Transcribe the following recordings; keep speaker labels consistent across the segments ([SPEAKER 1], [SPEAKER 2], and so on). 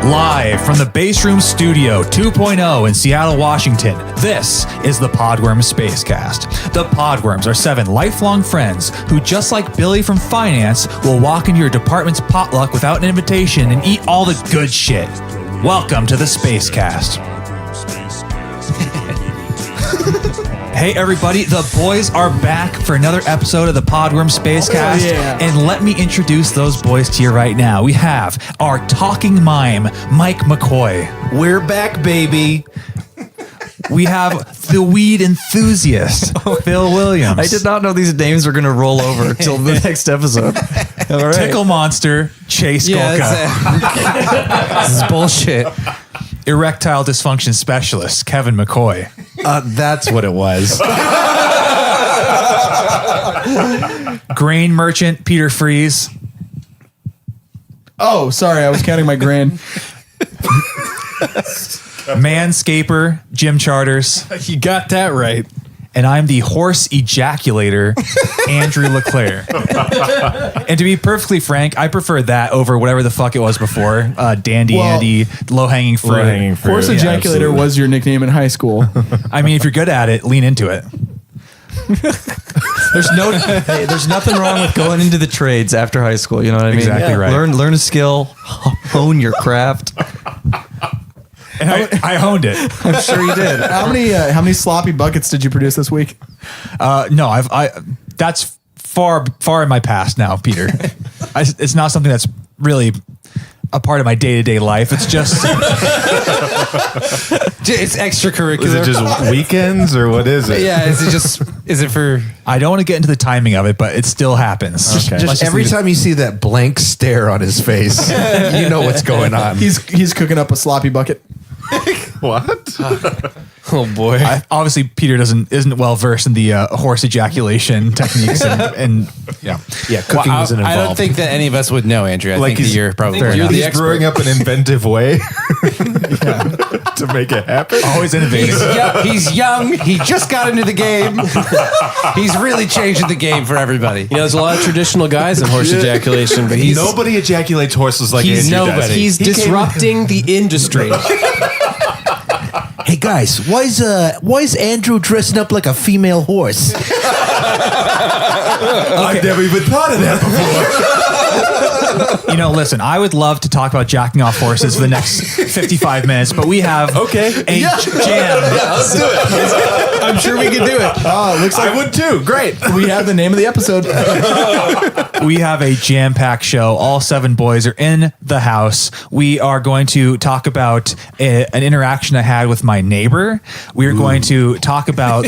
[SPEAKER 1] Live from the Base Room Studio 2.0 in Seattle, Washington, this is the Podworms Spacecast. The Podworms are 7 lifelong friends who, just like Billy from finance, will walk into your department's potluck without an invitation and eat all the good shit. Welcome to the Spacecast. Hey everybody, the boys are back for another episode of the Podworms Spacecast.
[SPEAKER 2] Oh, yeah.
[SPEAKER 1] And let me introduce those boys to you right now. We have our talking mime, Mike McCoy.
[SPEAKER 3] We're back, baby.
[SPEAKER 1] We have the weed enthusiast, Phil Williams.
[SPEAKER 2] I did not know these names were going to roll over till the next episode. All right.
[SPEAKER 1] Tickle monster, Chase Golka.
[SPEAKER 3] This is bullshit.
[SPEAKER 1] Erectile dysfunction specialist, Kevin McCoy.
[SPEAKER 3] That's what it was.
[SPEAKER 1] Grain merchant, Peter Freeze.
[SPEAKER 2] Oh, sorry. I was counting my grain.
[SPEAKER 1] Manscaper, Jim Charters.
[SPEAKER 3] You got that right.
[SPEAKER 1] And I'm the horse ejaculator, Andrew LeClaire. And to be perfectly frank, I prefer that over whatever the fuck it was before. Dandy Andy, low-hanging fruit.
[SPEAKER 2] Horse ejaculator
[SPEAKER 3] absolutely.
[SPEAKER 2] was your nickname in high school.
[SPEAKER 1] I mean, if you're good at it, lean into it.
[SPEAKER 2] There's nothing wrong with going into the trades after high school. You know what I mean?
[SPEAKER 1] Exactly right.
[SPEAKER 2] Learn a skill, hone your craft.
[SPEAKER 1] And I honed it.
[SPEAKER 2] I'm sure you did. How many sloppy buckets did you produce this week?
[SPEAKER 1] No, that's far in my past now, Peter. It's not something that's really a part of my day-to-day life. It's just
[SPEAKER 3] It's extracurricular.
[SPEAKER 4] Is it just weekends or what is it?
[SPEAKER 3] Yeah, is it for...
[SPEAKER 1] I don't want to get into the timing of it, but it still happens.
[SPEAKER 4] Okay.
[SPEAKER 3] Just every time you see that blank stare on his face, you know what's going on.
[SPEAKER 2] He's cooking up a sloppy bucket.
[SPEAKER 4] What?
[SPEAKER 3] Oh boy.
[SPEAKER 1] Obviously, Peter isn't well versed in the horse ejaculation techniques and yeah.
[SPEAKER 3] Cooking isn't involved. I don't think that any of us would know, Andrew. I think that you're probably
[SPEAKER 4] you're
[SPEAKER 3] the
[SPEAKER 4] he's
[SPEAKER 3] expert.
[SPEAKER 4] brewing up an inventive way to make it happen.
[SPEAKER 1] Always innovating.
[SPEAKER 3] He's young. He just got into the game. He's really changing the game for everybody.
[SPEAKER 5] You know, there's a lot of traditional guys in horse ejaculation, but he's
[SPEAKER 4] Nobody ejaculates horses like
[SPEAKER 3] He's
[SPEAKER 4] Andrew
[SPEAKER 3] nobody.
[SPEAKER 4] does.
[SPEAKER 5] he's disrupting the industry.
[SPEAKER 6] Hey guys, why is Andrew dressing up like a female horse?
[SPEAKER 4] I've never even thought of that before.
[SPEAKER 1] You know, listen, I would love to talk about jacking off horses for the next 55 minutes, but we have a jam.
[SPEAKER 4] Let's do it.
[SPEAKER 3] I'm sure we can do it.
[SPEAKER 2] Oh, looks like
[SPEAKER 4] I would too. Great.
[SPEAKER 2] we have the name of the episode.
[SPEAKER 1] We have a jam-packed show. All 7 boys are in the house. We are going to talk about an interaction I had with my neighbor. We are going to talk about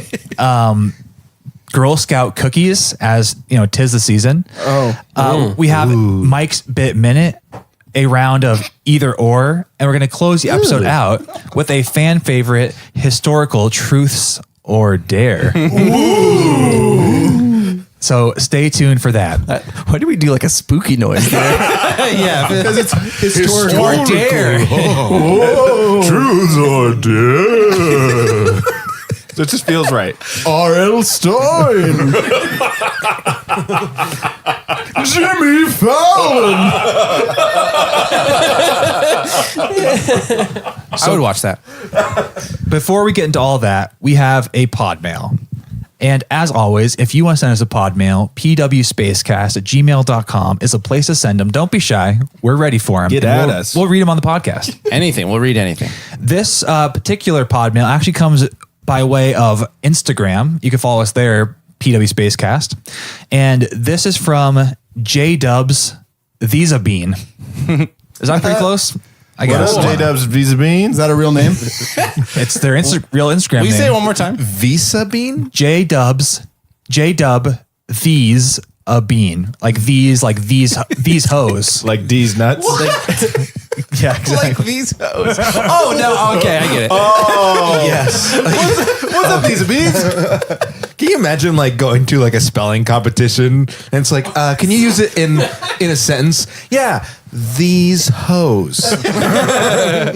[SPEAKER 1] Girl Scout cookies, as you know, 'tis the season. We have Mike's Bit Minute, a round of either or, and we're going to close the episode out with a fan favorite historical truths or dare. So stay tuned for that.
[SPEAKER 2] Why do we do like a spooky noise there?
[SPEAKER 3] Yeah,
[SPEAKER 4] Because it's historical.
[SPEAKER 3] or dare.
[SPEAKER 4] Truths or dare. So it just feels right.
[SPEAKER 2] R.L. Stein. Jimmy Fallon.
[SPEAKER 3] I would watch that.
[SPEAKER 1] Before we get into all that, we have a pod mail. And as always, if you want to send us a pod mail, pwspacecast@gmail.com is a place to send them. Don't be shy. We're ready for them.
[SPEAKER 4] Get at us.
[SPEAKER 1] We'll read them on the podcast.
[SPEAKER 3] Anything. We'll read anything.
[SPEAKER 1] This particular pod mail actually comes by way of Instagram. You can follow us there, PW Spacecast. And this is from J-Dubs Visa Bean. Is that pretty close? I guess.
[SPEAKER 4] What up, J-Dubs Visa Beans?
[SPEAKER 2] Is that a real name?
[SPEAKER 1] It's their real Instagram
[SPEAKER 3] Will you
[SPEAKER 1] name.
[SPEAKER 3] say it one more time?
[SPEAKER 4] Visa Bean?
[SPEAKER 1] J-Dub These a Bean. Like these hoes.
[SPEAKER 4] Like D's nuts?
[SPEAKER 1] Yeah, exactly.
[SPEAKER 3] Like these hoes. Oh, no. Okay, I get it.
[SPEAKER 4] Oh, yes. What's up, Visa Beans? Can you imagine like going to like a spelling competition and it's like, can you use it in a sentence? Yeah, these hoes.
[SPEAKER 1] I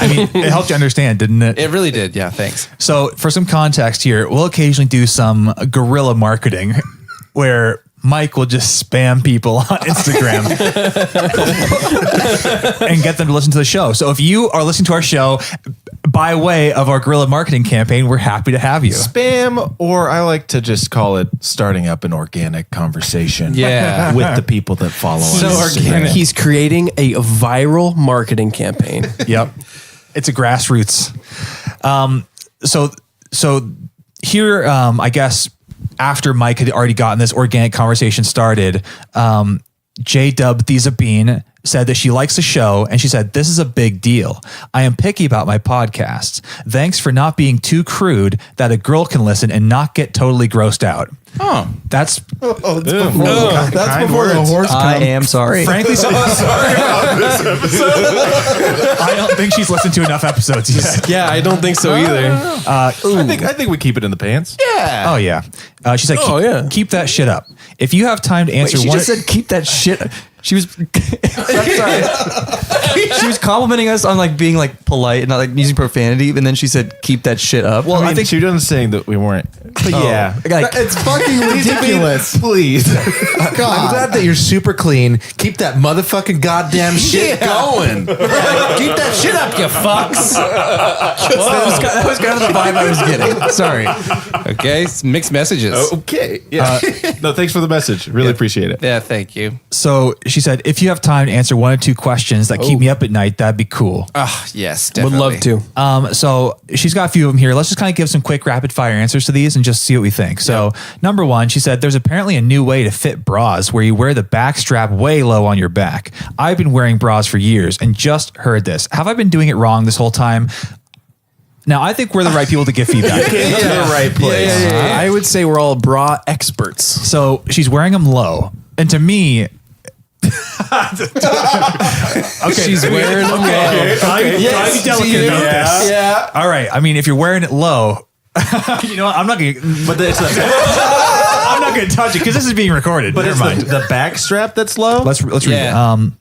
[SPEAKER 1] mean, it helped you understand, didn't it?
[SPEAKER 3] It really did. Yeah, thanks.
[SPEAKER 1] So for some context here, we'll occasionally do some guerrilla marketing where Mike will just spam people on Instagram and get them to listen to the show. So if you are listening to our show by way of our guerrilla marketing campaign, we're happy to have you.
[SPEAKER 2] Spam, or I like to just call it starting up an organic conversation.
[SPEAKER 5] Yeah.
[SPEAKER 2] with the people that follow us.
[SPEAKER 5] So organic. He's creating a viral marketing campaign.
[SPEAKER 1] Yep. It's a grassroots. So here, I guess after Mike had already gotten this organic conversation started, J-Dub Thesa Bean said that she likes the show, and she said, "This is a big deal. I am picky about my podcasts. Thanks for not being too crude that a girl can listen and not get totally grossed out."
[SPEAKER 5] Oh,
[SPEAKER 1] That's
[SPEAKER 6] That's before the horse
[SPEAKER 2] I
[SPEAKER 6] comes.
[SPEAKER 2] am sorry.
[SPEAKER 1] frankly so. I don't think she's listened to enough episodes yet.
[SPEAKER 5] yeah, I don't think so either.
[SPEAKER 2] I think we keep it in the pants.
[SPEAKER 1] Oh yeah. She said,
[SPEAKER 5] Oh, yeah.
[SPEAKER 1] keep that shit up. If you have time to answer
[SPEAKER 2] She
[SPEAKER 1] one,
[SPEAKER 2] just said keep that shit. She was she was complimenting us on like being like polite and not like using profanity, and then she said keep that shit up.
[SPEAKER 7] Well, I think she wasn't saying that we weren't. But yeah,
[SPEAKER 2] like,
[SPEAKER 6] It's fucking ridiculous.
[SPEAKER 7] please.
[SPEAKER 4] I'm glad that you're super clean. Keep that motherfucking goddamn shit going.
[SPEAKER 3] Keep that shit up, you fucks.
[SPEAKER 2] that was kind of the vibe I was getting. Sorry.
[SPEAKER 3] Okay, it's mixed messages.
[SPEAKER 7] Okay. Yeah. No, thanks for the message. Really appreciate it.
[SPEAKER 3] Yeah, thank you.
[SPEAKER 1] so she said, if you have time to answer one or two questions that keep me up at night, that'd be cool.
[SPEAKER 3] Yes,
[SPEAKER 5] Would
[SPEAKER 3] definitely.
[SPEAKER 5] love to.
[SPEAKER 1] So she's got a few of them here. Let's just kind of give some quick rapid fire answers to these and just see what we think. So number one, she said, there's apparently a new way to fit bras where you wear the back strap way low on your back. I've been wearing bras for years and just heard this. Have I been doing it wrong this whole time? Now, I think we're the right people to give feedback.
[SPEAKER 7] To the right place.
[SPEAKER 5] I would say we're all bra experts.
[SPEAKER 1] So she's wearing them low. And to me,
[SPEAKER 5] She's wearing them low.
[SPEAKER 1] try to be delicate about this.
[SPEAKER 5] Yeah.
[SPEAKER 1] All right. I mean, if you're wearing it low, you know what? I'm not going to, but I'm not going to touch it because this is being recorded.
[SPEAKER 7] But
[SPEAKER 1] Never
[SPEAKER 7] it's
[SPEAKER 1] mind.
[SPEAKER 7] the back strap that's low.
[SPEAKER 1] Let's read
[SPEAKER 3] Yeah.
[SPEAKER 1] it.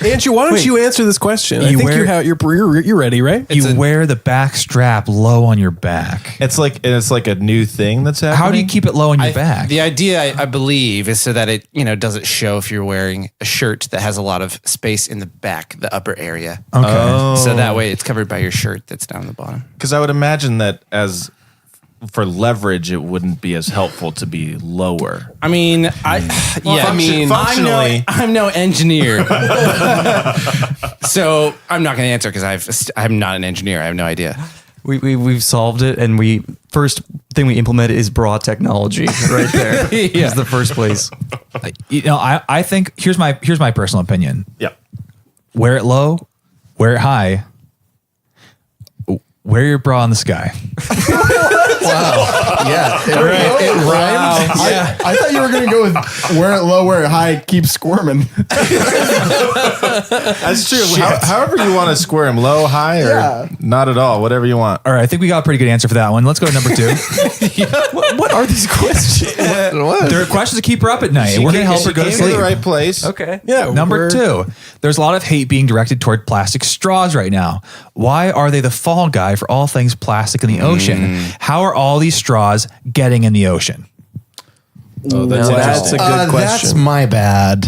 [SPEAKER 5] Andrew, why don't you answer this question? I
[SPEAKER 1] You
[SPEAKER 5] think
[SPEAKER 1] wear-
[SPEAKER 5] you're ready, right?
[SPEAKER 1] You wear the back strap low on your back.
[SPEAKER 7] It's like a new thing that's happening.
[SPEAKER 1] How do you keep it low on your back?
[SPEAKER 3] The idea, I believe, is so that it, doesn't show if you're wearing a shirt that has a lot of space in the back, the upper area.
[SPEAKER 1] Okay.
[SPEAKER 3] So that way it's covered by your shirt that's down the bottom.
[SPEAKER 7] Because I would imagine that as for leverage, it wouldn't be as helpful to be lower.
[SPEAKER 3] I mean,
[SPEAKER 7] functionally-
[SPEAKER 3] I'm no engineer. So I'm not going to answer because I'm not an engineer. I have no idea.
[SPEAKER 2] We've solved it, and first thing we implemented is bra technology right there.
[SPEAKER 3] Yeah.
[SPEAKER 2] Is the first place.
[SPEAKER 1] I think here's my personal opinion.
[SPEAKER 7] Yeah.
[SPEAKER 1] Wear it low, wear it high. Wear your bra in the sky.
[SPEAKER 6] Yeah, it rhymes. I thought you were going to go with wear it low, wear it high, keep squirming.
[SPEAKER 7] That's true. However you want to square them, low, high, or not at all, whatever you want.
[SPEAKER 1] All right, I think we got a pretty good answer for that one. Let's go to number two.
[SPEAKER 2] What are these questions?
[SPEAKER 1] There are questions to keep her up at night. We're going to help her go to
[SPEAKER 7] Came to
[SPEAKER 1] sleep.
[SPEAKER 7] the right place.
[SPEAKER 2] Okay.
[SPEAKER 5] Yeah.
[SPEAKER 1] Number two, there's a lot of hate being directed toward plastic straws right now. Why are they the fall guy for all things plastic in the ocean? How are all these straws getting in the ocean?
[SPEAKER 5] Oh, that's a good question.
[SPEAKER 4] That's my bad.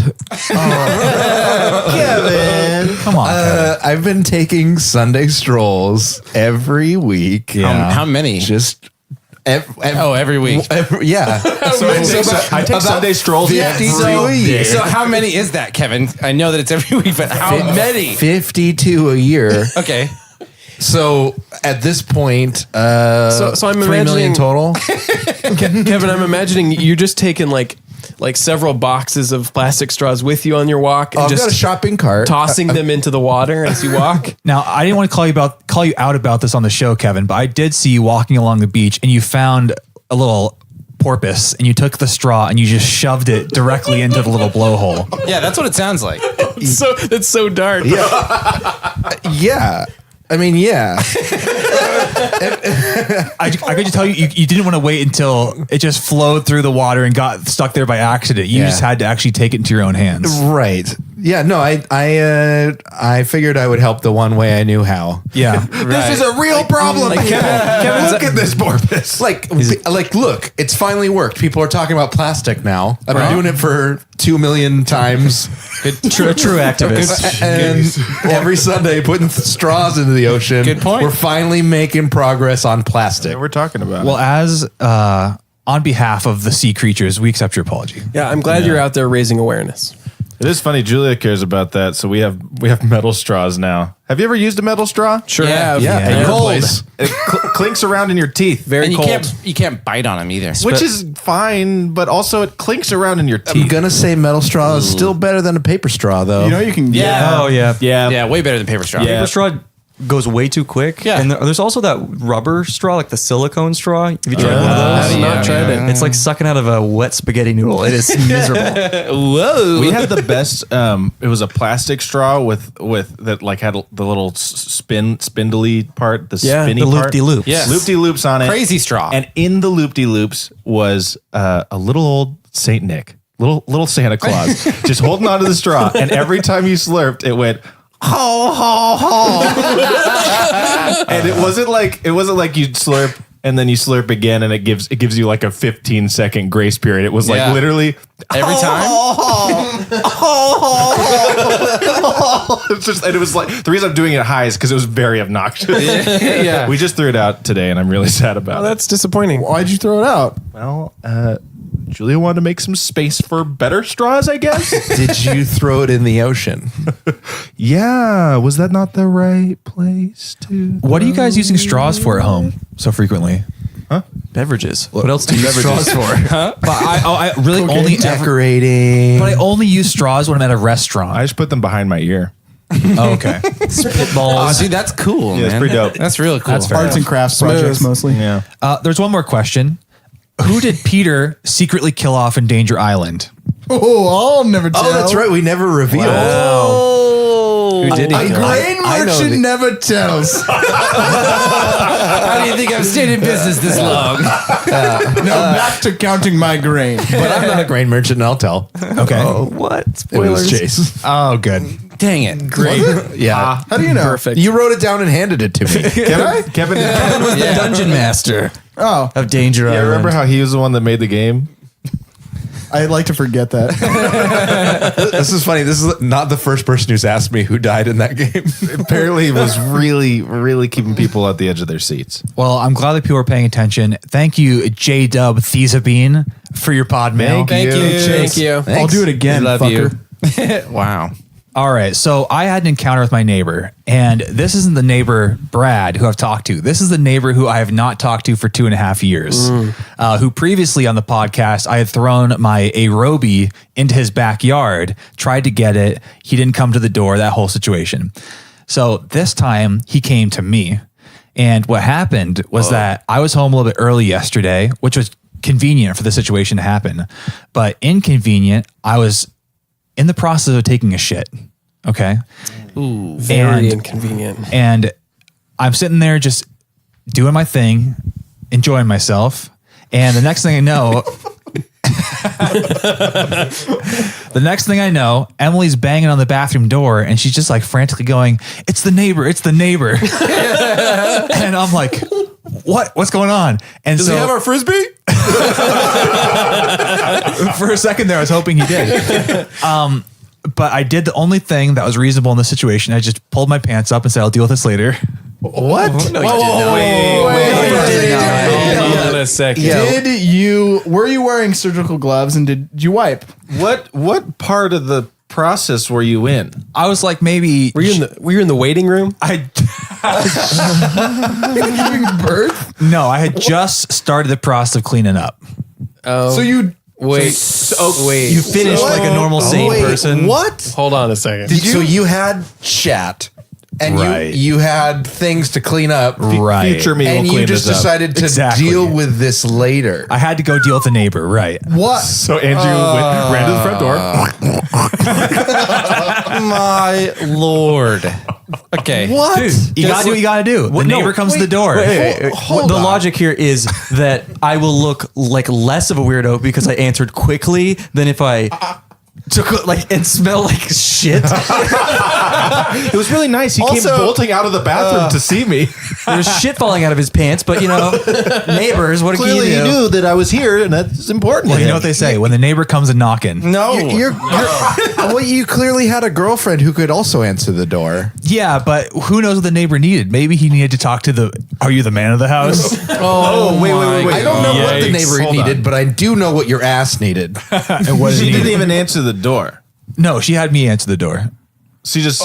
[SPEAKER 7] Kevin.
[SPEAKER 1] Come on, Kevin.
[SPEAKER 4] I've been taking Sunday strolls every week.
[SPEAKER 1] Yeah.
[SPEAKER 3] How many?
[SPEAKER 4] Just
[SPEAKER 3] every week.
[SPEAKER 4] yeah.
[SPEAKER 7] I take Sunday strolls
[SPEAKER 4] 52 a year.
[SPEAKER 3] So how many is that, Kevin? I know that it's every week, but how many?
[SPEAKER 4] 52 a year.
[SPEAKER 3] Okay.
[SPEAKER 4] So at this point,
[SPEAKER 5] So I'm
[SPEAKER 4] 3 million
[SPEAKER 5] imagining
[SPEAKER 4] total.
[SPEAKER 5] Kevin, I'm imagining you're just taking like several boxes of plastic straws with you on your walk and
[SPEAKER 4] I've got a
[SPEAKER 5] just
[SPEAKER 4] shopping cart.
[SPEAKER 5] tossing them into the water as you walk.
[SPEAKER 1] Now, I didn't want to call you out about this on the show, Kevin, but I did see you walking along the beach and you found a little porpoise and you took the straw and you just shoved it directly into the little blowhole.
[SPEAKER 3] Yeah, that's what it sounds like.
[SPEAKER 5] So it's so dark.
[SPEAKER 4] Yeah. I mean, yeah.
[SPEAKER 1] I could just tell you didn't want to wait until it just flowed through the water and got stuck there by accident. You just had to actually take it into your own hands.
[SPEAKER 4] Right. Yeah, no, I figured I would help the one way I knew how.
[SPEAKER 1] Yeah.
[SPEAKER 4] This is a real problem. Kevin, look at this porpoise. Like, look, it's finally worked. People are talking about plastic now. I've been doing it for 2 million times.
[SPEAKER 2] True activist.
[SPEAKER 4] And every Sunday putting straws into the ocean.
[SPEAKER 3] Good point.
[SPEAKER 4] We're finally making progress on plastic.
[SPEAKER 7] We're talking about.
[SPEAKER 1] Well, as on behalf of the sea creatures, we accept your apology.
[SPEAKER 5] Yeah, I'm glad you're out there raising awareness.
[SPEAKER 7] It is funny. Julia cares about that, so we have metal straws now. Have you ever used a metal straw?
[SPEAKER 5] Sure
[SPEAKER 3] Yeah.
[SPEAKER 5] have.
[SPEAKER 4] Yeah,
[SPEAKER 1] Yeah.
[SPEAKER 4] and
[SPEAKER 3] Cold.
[SPEAKER 4] place.
[SPEAKER 7] It clinks around in your teeth,
[SPEAKER 5] Very
[SPEAKER 3] And you
[SPEAKER 5] cold.
[SPEAKER 3] can't bite on them either.
[SPEAKER 7] which is fine, but also it clinks around in your teeth.
[SPEAKER 4] I'm gonna say metal straw is still better than a paper straw, though.
[SPEAKER 6] You know, you can
[SPEAKER 3] Yeah.
[SPEAKER 2] Oh yeah.
[SPEAKER 3] Yeah, way better than paper straw.
[SPEAKER 7] Yeah.
[SPEAKER 2] Paper straw goes way too quick.
[SPEAKER 3] Yeah.
[SPEAKER 2] And there's also that rubber straw, like the silicone straw. Have you tried one of
[SPEAKER 5] I
[SPEAKER 2] those?
[SPEAKER 5] have not tried it.
[SPEAKER 2] It's like sucking out of a wet spaghetti noodle. It is miserable.
[SPEAKER 3] Whoa.
[SPEAKER 7] We had the best. It was a plastic straw with that like had the little spindly part, the
[SPEAKER 5] Yeah,
[SPEAKER 7] spinny
[SPEAKER 2] the
[SPEAKER 7] part.
[SPEAKER 2] loop-de-loops.
[SPEAKER 3] Yes.
[SPEAKER 7] Loop-de-loops on it.
[SPEAKER 3] Crazy straw.
[SPEAKER 7] And in the loop-de-loops was a little old Saint Nick, little Santa Claus, just holding onto the straw. And every time you slurped, it went ho ho ho. And it wasn't like you slurp and then you slurp again and it gives you like a 15-second grace period. It was like
[SPEAKER 3] Yeah.
[SPEAKER 7] literally
[SPEAKER 3] Every time?
[SPEAKER 7] it's just, and it was like the reason I'm doing it high is because it was very obnoxious.
[SPEAKER 3] Yeah.
[SPEAKER 7] We just threw it out today, and I'm really sad about
[SPEAKER 5] Oh,
[SPEAKER 7] it.
[SPEAKER 5] that's disappointing.
[SPEAKER 6] Why'd you throw it out?
[SPEAKER 7] Well, Julia wanted to make some space for better straws, I guess.
[SPEAKER 4] Did you throw it in the ocean?
[SPEAKER 7] Yeah, was that not the right place to?
[SPEAKER 1] What are you guys using straws for at home so frequently?
[SPEAKER 2] Beverages. What else do you use straws for?
[SPEAKER 1] But I really only ever,
[SPEAKER 4] Decorating.
[SPEAKER 1] but I only use straws when I'm at a restaurant.
[SPEAKER 7] I just put them behind my ear.
[SPEAKER 1] Oh, okay.
[SPEAKER 3] Oh, dude, that's cool,
[SPEAKER 7] Yeah, it's
[SPEAKER 3] man.
[SPEAKER 7] pretty dope.
[SPEAKER 3] That's really cool.
[SPEAKER 1] That's fair.
[SPEAKER 6] Arts and crafts projects mostly.
[SPEAKER 7] Yeah.
[SPEAKER 1] There's one more question. Who did Peter secretly kill off in Danger Island?
[SPEAKER 6] Oh, I'll never tell.
[SPEAKER 4] Oh, that's right. We never revealed.
[SPEAKER 3] Who did
[SPEAKER 6] A
[SPEAKER 3] he?
[SPEAKER 6] grain
[SPEAKER 4] I know
[SPEAKER 6] merchant
[SPEAKER 4] the-
[SPEAKER 6] never tells.
[SPEAKER 3] How do you think I've stayed in business this long?
[SPEAKER 6] Now back to counting my grain.
[SPEAKER 4] But I'm not a grain merchant, and I'll tell.
[SPEAKER 1] Okay.
[SPEAKER 2] What?
[SPEAKER 4] It was Chase.
[SPEAKER 1] Oh, good.
[SPEAKER 3] Dang it.
[SPEAKER 6] Great.
[SPEAKER 4] Yeah.
[SPEAKER 6] How do you know?
[SPEAKER 5] Perfect.
[SPEAKER 4] You wrote it down and handed it to me.
[SPEAKER 7] Kevin,
[SPEAKER 2] was the dungeon master
[SPEAKER 6] Oh,
[SPEAKER 2] of Danger
[SPEAKER 7] yeah,
[SPEAKER 2] Island.
[SPEAKER 7] remember how he was the one that made the game?
[SPEAKER 6] I'd like to forget that.
[SPEAKER 4] This is funny. This is not the first person who's asked me who died in that game.
[SPEAKER 7] Apparently, it was really, really keeping people at the edge of their seats.
[SPEAKER 1] Well, I'm glad that people are paying attention. Thank you, J-Dub Thesabine, for your pod mail.
[SPEAKER 3] Thank you. Thank you.
[SPEAKER 6] I'll do it again,
[SPEAKER 3] Love
[SPEAKER 6] fucker.
[SPEAKER 3] you. Wow.
[SPEAKER 1] All right. So I had an encounter with my neighbor, and this isn't the neighbor Brad who I've talked to. This is the neighbor who I have not talked to for 2.5 years, who previously on the podcast, I had thrown my aerobie into his backyard, tried to get it. He didn't come to the door, that whole situation. So this time he came to me. And what happened was that I was home a little bit early yesterday, which was convenient for the situation to happen, but inconvenient. I was in the process of taking a shit. Okay.
[SPEAKER 3] Ooh.
[SPEAKER 5] Very
[SPEAKER 1] And-
[SPEAKER 5] inconvenient.
[SPEAKER 1] And I'm sitting there just doing my thing, enjoying myself. And the next thing I know, Emily's banging on the bathroom door and she's just like frantically going, "It's the neighbor. It's the neighbor." And I'm like, what's going on? And
[SPEAKER 3] Does he have our Frisbee?
[SPEAKER 1] for a second there, I was hoping he did. But I did the only thing that was reasonable in this situation. I just pulled my pants up and said, "I'll deal with this later."
[SPEAKER 4] What?
[SPEAKER 2] No, you did not.
[SPEAKER 5] Hold on a second.
[SPEAKER 6] Were you wearing surgical gloves and did you wipe?
[SPEAKER 7] What part of the process were you in?
[SPEAKER 1] I was like, maybe
[SPEAKER 5] Were you in the waiting room?
[SPEAKER 1] I
[SPEAKER 6] Giving birth?
[SPEAKER 1] no, I had just started the process of cleaning up.
[SPEAKER 5] Oh,
[SPEAKER 6] So you
[SPEAKER 5] wait. Wait.
[SPEAKER 2] You finished like a normal sane person.
[SPEAKER 4] What?
[SPEAKER 5] Hold on a second.
[SPEAKER 4] So you had chat, and
[SPEAKER 1] Right.
[SPEAKER 4] you had things to clean up,
[SPEAKER 1] Right.
[SPEAKER 7] Future me
[SPEAKER 4] and
[SPEAKER 7] will clean
[SPEAKER 4] you just
[SPEAKER 7] this up.
[SPEAKER 4] decided to
[SPEAKER 1] Exactly.
[SPEAKER 4] deal with this later.
[SPEAKER 1] I had to go deal with the neighbor, right?
[SPEAKER 6] what?
[SPEAKER 7] So Andrew ran to the front door.
[SPEAKER 3] My Lord. Okay.
[SPEAKER 4] What?
[SPEAKER 1] You gotta do what you gotta do. The neighbor comes to the door.
[SPEAKER 2] The logic here is that I will look like less of a weirdo because I answered quickly than if I and smell like shit.
[SPEAKER 7] It was really nice. He came
[SPEAKER 6] Also,
[SPEAKER 7] bolting out of the bathroom to see me.
[SPEAKER 2] There's shit falling out of his pants, but neighbors, what
[SPEAKER 7] Clearly,
[SPEAKER 2] can you
[SPEAKER 7] he
[SPEAKER 2] do?
[SPEAKER 7] knew that I was here, and that's important.
[SPEAKER 1] Well,
[SPEAKER 7] to
[SPEAKER 1] you know
[SPEAKER 7] him.
[SPEAKER 1] what they say when the neighbor comes a knocking.
[SPEAKER 7] No,
[SPEAKER 4] Well, you clearly had a girlfriend who could also answer the door.
[SPEAKER 1] Yeah, but who knows what the neighbor needed? Maybe he needed to talk to the. Are you the man of the house?
[SPEAKER 4] Wait. I don't know what the neighbor
[SPEAKER 7] Hold
[SPEAKER 4] needed,
[SPEAKER 7] on.
[SPEAKER 4] but I do know what your ass needed.
[SPEAKER 1] And what did
[SPEAKER 7] she
[SPEAKER 1] he
[SPEAKER 7] didn't
[SPEAKER 1] need?
[SPEAKER 7] even answer the door.
[SPEAKER 1] No, she had me answer the door.
[SPEAKER 7] She just.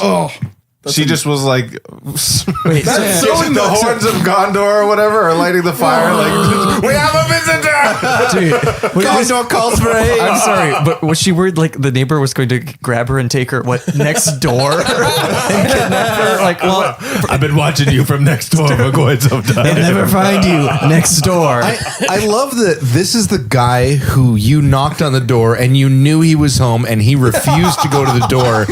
[SPEAKER 7] She just was like,
[SPEAKER 2] Wait,
[SPEAKER 7] that's the horns of Gondor or whatever are lighting the fire. Like, we have a visitor.
[SPEAKER 4] Gondor calls for aid.
[SPEAKER 2] I'm sorry, but was she worried like the neighbor was going to grab her and take her next door and kidnap her? Like, well,
[SPEAKER 7] I've been watching you from next door for quite some time.
[SPEAKER 2] they'll never find you next door.
[SPEAKER 4] I love that this is the guy who you knocked on the door and you knew he was home and he refused to go to the door.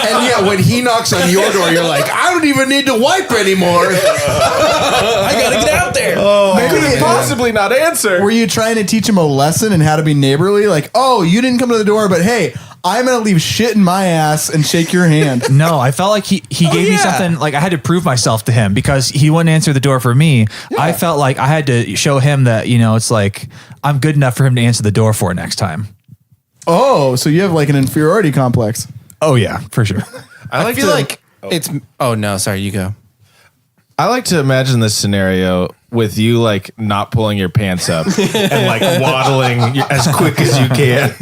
[SPEAKER 4] And yet when he knocks on your door, you're like, I don't even need to wipe anymore.
[SPEAKER 5] I gotta get out there.
[SPEAKER 7] I couldn't possibly not answer.
[SPEAKER 6] Were you trying to teach him a lesson in how to be neighborly? Like, oh, you didn't come to the door, but hey, I'm gonna leave shit in my ass and shake your hand.
[SPEAKER 1] No, I felt like he gave me something, like I had to prove myself to him because he wouldn't answer the door for me. Yeah. I felt like I had to show him that, it's like I'm good enough for him to answer the door for next time.
[SPEAKER 6] Oh, so you have like an inferiority complex.
[SPEAKER 1] Oh yeah, for sure.
[SPEAKER 3] I feel like it's. Oh no, sorry, you go.
[SPEAKER 7] I like to imagine this scenario with you like not pulling your pants up and like waddling as quick as you can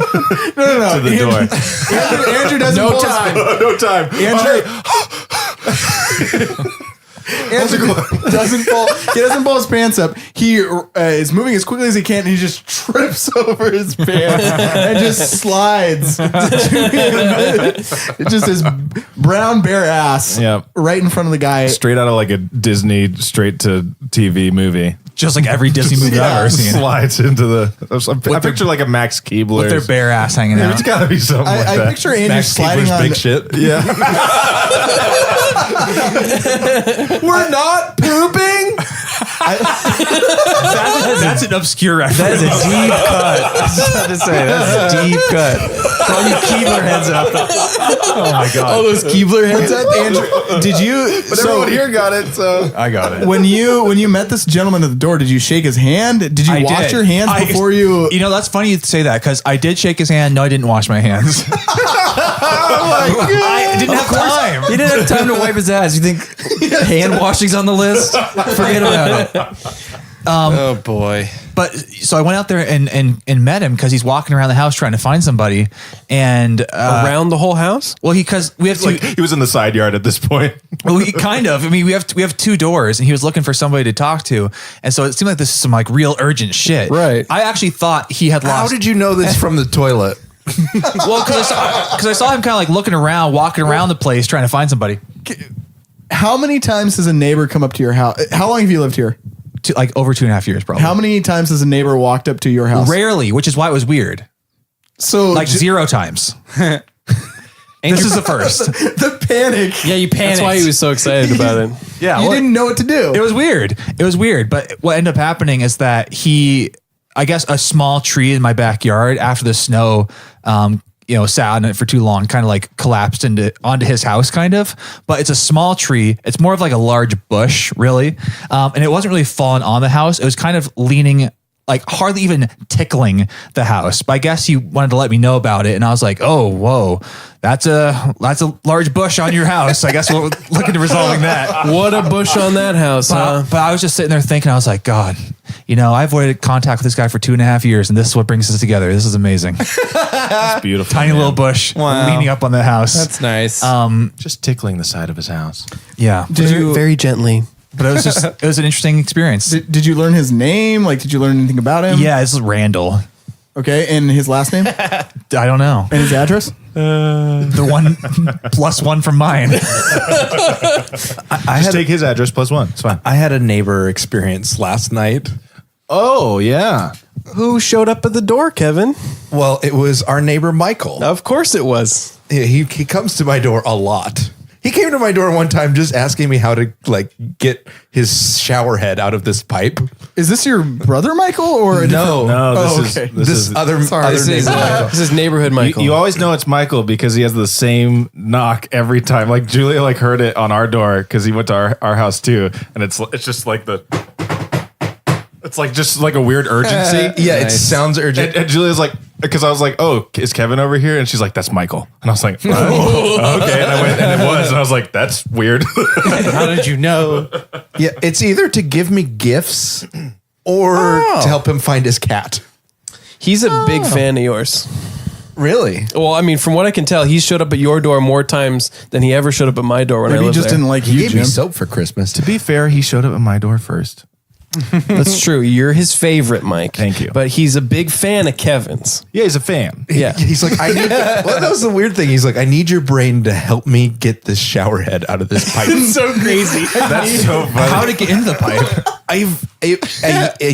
[SPEAKER 6] No.
[SPEAKER 7] to the door.
[SPEAKER 6] Andrew doesn't pull
[SPEAKER 7] No time.
[SPEAKER 6] Andrew doesn't pull. He doesn't pull his pants up. He is moving as quickly as he can, and he just trips over his pants and just slides. It's just his brown bare ass,
[SPEAKER 7] Yep.
[SPEAKER 6] right in front of the guy.
[SPEAKER 7] Straight out of like a Disney straight to TV movie.
[SPEAKER 1] Just like every Disney movie I've ever seen.
[SPEAKER 7] Slides into the. I picture like a Max Keebler.
[SPEAKER 1] With their bare ass hanging
[SPEAKER 7] There's
[SPEAKER 1] out.
[SPEAKER 7] gotta be something like
[SPEAKER 6] I
[SPEAKER 7] that.
[SPEAKER 6] picture Andrew sliding on.
[SPEAKER 7] big shit. Yeah.
[SPEAKER 5] We're not pooping.
[SPEAKER 1] That's an obscure reference.
[SPEAKER 2] That is a deep cut. I was about to say, that's a deep cut. All you Keebler heads up.
[SPEAKER 1] Oh my god.
[SPEAKER 5] All those Keebler heads up.
[SPEAKER 6] Andrew, did you?
[SPEAKER 7] But everyone here got it, so.
[SPEAKER 1] I got it.
[SPEAKER 6] When you met this gentleman at the door, did you shake his hand? Did you
[SPEAKER 1] I
[SPEAKER 6] wash
[SPEAKER 1] did.
[SPEAKER 6] your hands before you?
[SPEAKER 1] That's funny you say that because I did shake his hand. No, I didn't wash my hands. I didn't have time.
[SPEAKER 2] He didn't have time to wipe his ass. You think hand washing's on the list? Forget about it.
[SPEAKER 3] Oh boy.
[SPEAKER 1] But so I went out there and met him because he's walking around the house trying to find somebody. And
[SPEAKER 5] Around the whole house.
[SPEAKER 1] well, because we have
[SPEAKER 7] Like he was in the side yard at this point.
[SPEAKER 1] well, kind of. I mean, we have two doors, and he was looking for somebody to talk to, and so it seemed like this is some like real urgent shit.
[SPEAKER 5] Right.
[SPEAKER 1] I actually thought he had lost.
[SPEAKER 4] How did you know this from the toilet?
[SPEAKER 1] Well, because I saw him kind of like looking around, walking around the place trying to find somebody.
[SPEAKER 6] How many times has a neighbor come up to your house? How long have you lived here?
[SPEAKER 1] Like over 2.5 years, probably.
[SPEAKER 6] How many times has a neighbor walked up to your house?
[SPEAKER 1] Rarely, which is why it was weird.
[SPEAKER 6] So
[SPEAKER 1] Like 0 times. This is the first.
[SPEAKER 6] the panic.
[SPEAKER 3] Yeah, you panicked.
[SPEAKER 5] That's why he was so excited about it.
[SPEAKER 1] Yeah,
[SPEAKER 6] You didn't know what to do.
[SPEAKER 1] It was weird. But what ended up happening is that I guess a small tree in my backyard after the snow, sat on it for too long, kind of like collapsed onto his house, kind of. But it's a small tree. It's more of like a large bush, really. And it wasn't really falling on the house. It was kind of leaning, like hardly even tickling the house. But I guess he wanted to let me know about it. And I was like, oh, whoa, that's a large bush on your house. I guess we're looking to resolving that.
[SPEAKER 5] What a bush on that house, huh?
[SPEAKER 1] But I was just sitting there thinking, I was like, God, I avoided contact with this guy for 2.5 years, and this is what brings us together. This is amazing.
[SPEAKER 7] It's beautiful.
[SPEAKER 1] Tiny little bush leaning up on the house.
[SPEAKER 3] That's nice.
[SPEAKER 7] Just tickling the side of his house.
[SPEAKER 1] Yeah.
[SPEAKER 5] Very gently.
[SPEAKER 1] But it was an interesting experience.
[SPEAKER 6] Did you learn his name? Like, did you learn anything about him?
[SPEAKER 1] Yeah, this is Randall.
[SPEAKER 6] Okay, and his last name and
[SPEAKER 1] I don't know.
[SPEAKER 6] his address.
[SPEAKER 1] The one +1 from mine.
[SPEAKER 7] Just take his address +1. It's fine.
[SPEAKER 4] I had a neighbor experience last night.
[SPEAKER 7] Oh, yeah.
[SPEAKER 5] Who showed up at the door, Kevin?
[SPEAKER 4] Well, it was our neighbor Michael.
[SPEAKER 5] Of course it was.
[SPEAKER 4] He comes to my door a lot. He came to my door one time just asking me how to like get his shower head out of this pipe.
[SPEAKER 6] Is this your brother Michael or a
[SPEAKER 4] No,
[SPEAKER 7] No,
[SPEAKER 6] okay.
[SPEAKER 4] this
[SPEAKER 7] is
[SPEAKER 4] other
[SPEAKER 2] This is,
[SPEAKER 4] neighbor Michael.
[SPEAKER 5] This is neighborhood Michael.
[SPEAKER 7] You always know it's Michael because he has the same knock every time. Like Julia like heard it on our door because he went to our house too, and it's just like it's like just like a weird urgency.
[SPEAKER 4] Yeah, it sounds urgent.
[SPEAKER 7] And Julia's like, because I was like, oh, is Kevin over here? And she's like, that's Michael. And I was like, oh, okay. And I went, and it was, and I was like, that's weird.
[SPEAKER 3] How did you know?
[SPEAKER 4] Yeah, it's either to give me gifts or to help him find his cat.
[SPEAKER 5] He's a big fan of yours.
[SPEAKER 4] Really?
[SPEAKER 5] Well, I mean, from what I can tell, he showed up at your door more times than he ever showed up at my door when I
[SPEAKER 6] Maybe he
[SPEAKER 5] lived
[SPEAKER 6] just
[SPEAKER 5] there.
[SPEAKER 6] didn't like
[SPEAKER 4] He
[SPEAKER 6] you,
[SPEAKER 4] gave me
[SPEAKER 6] Jim.
[SPEAKER 4] soap for Christmas.
[SPEAKER 7] To be fair, he showed up at my door first.
[SPEAKER 5] That's true. You're his favorite, Mike.
[SPEAKER 7] Thank you.
[SPEAKER 5] But he's a big fan of Kevin's.
[SPEAKER 7] Yeah, he's a fan.
[SPEAKER 5] Yeah.
[SPEAKER 4] He's like, I need. Well, that was the weird thing. He's like, I need your brain to help me get this shower head out of this pipe.
[SPEAKER 6] So crazy.
[SPEAKER 7] That's so funny.
[SPEAKER 1] How to get into the pipe?
[SPEAKER 4] I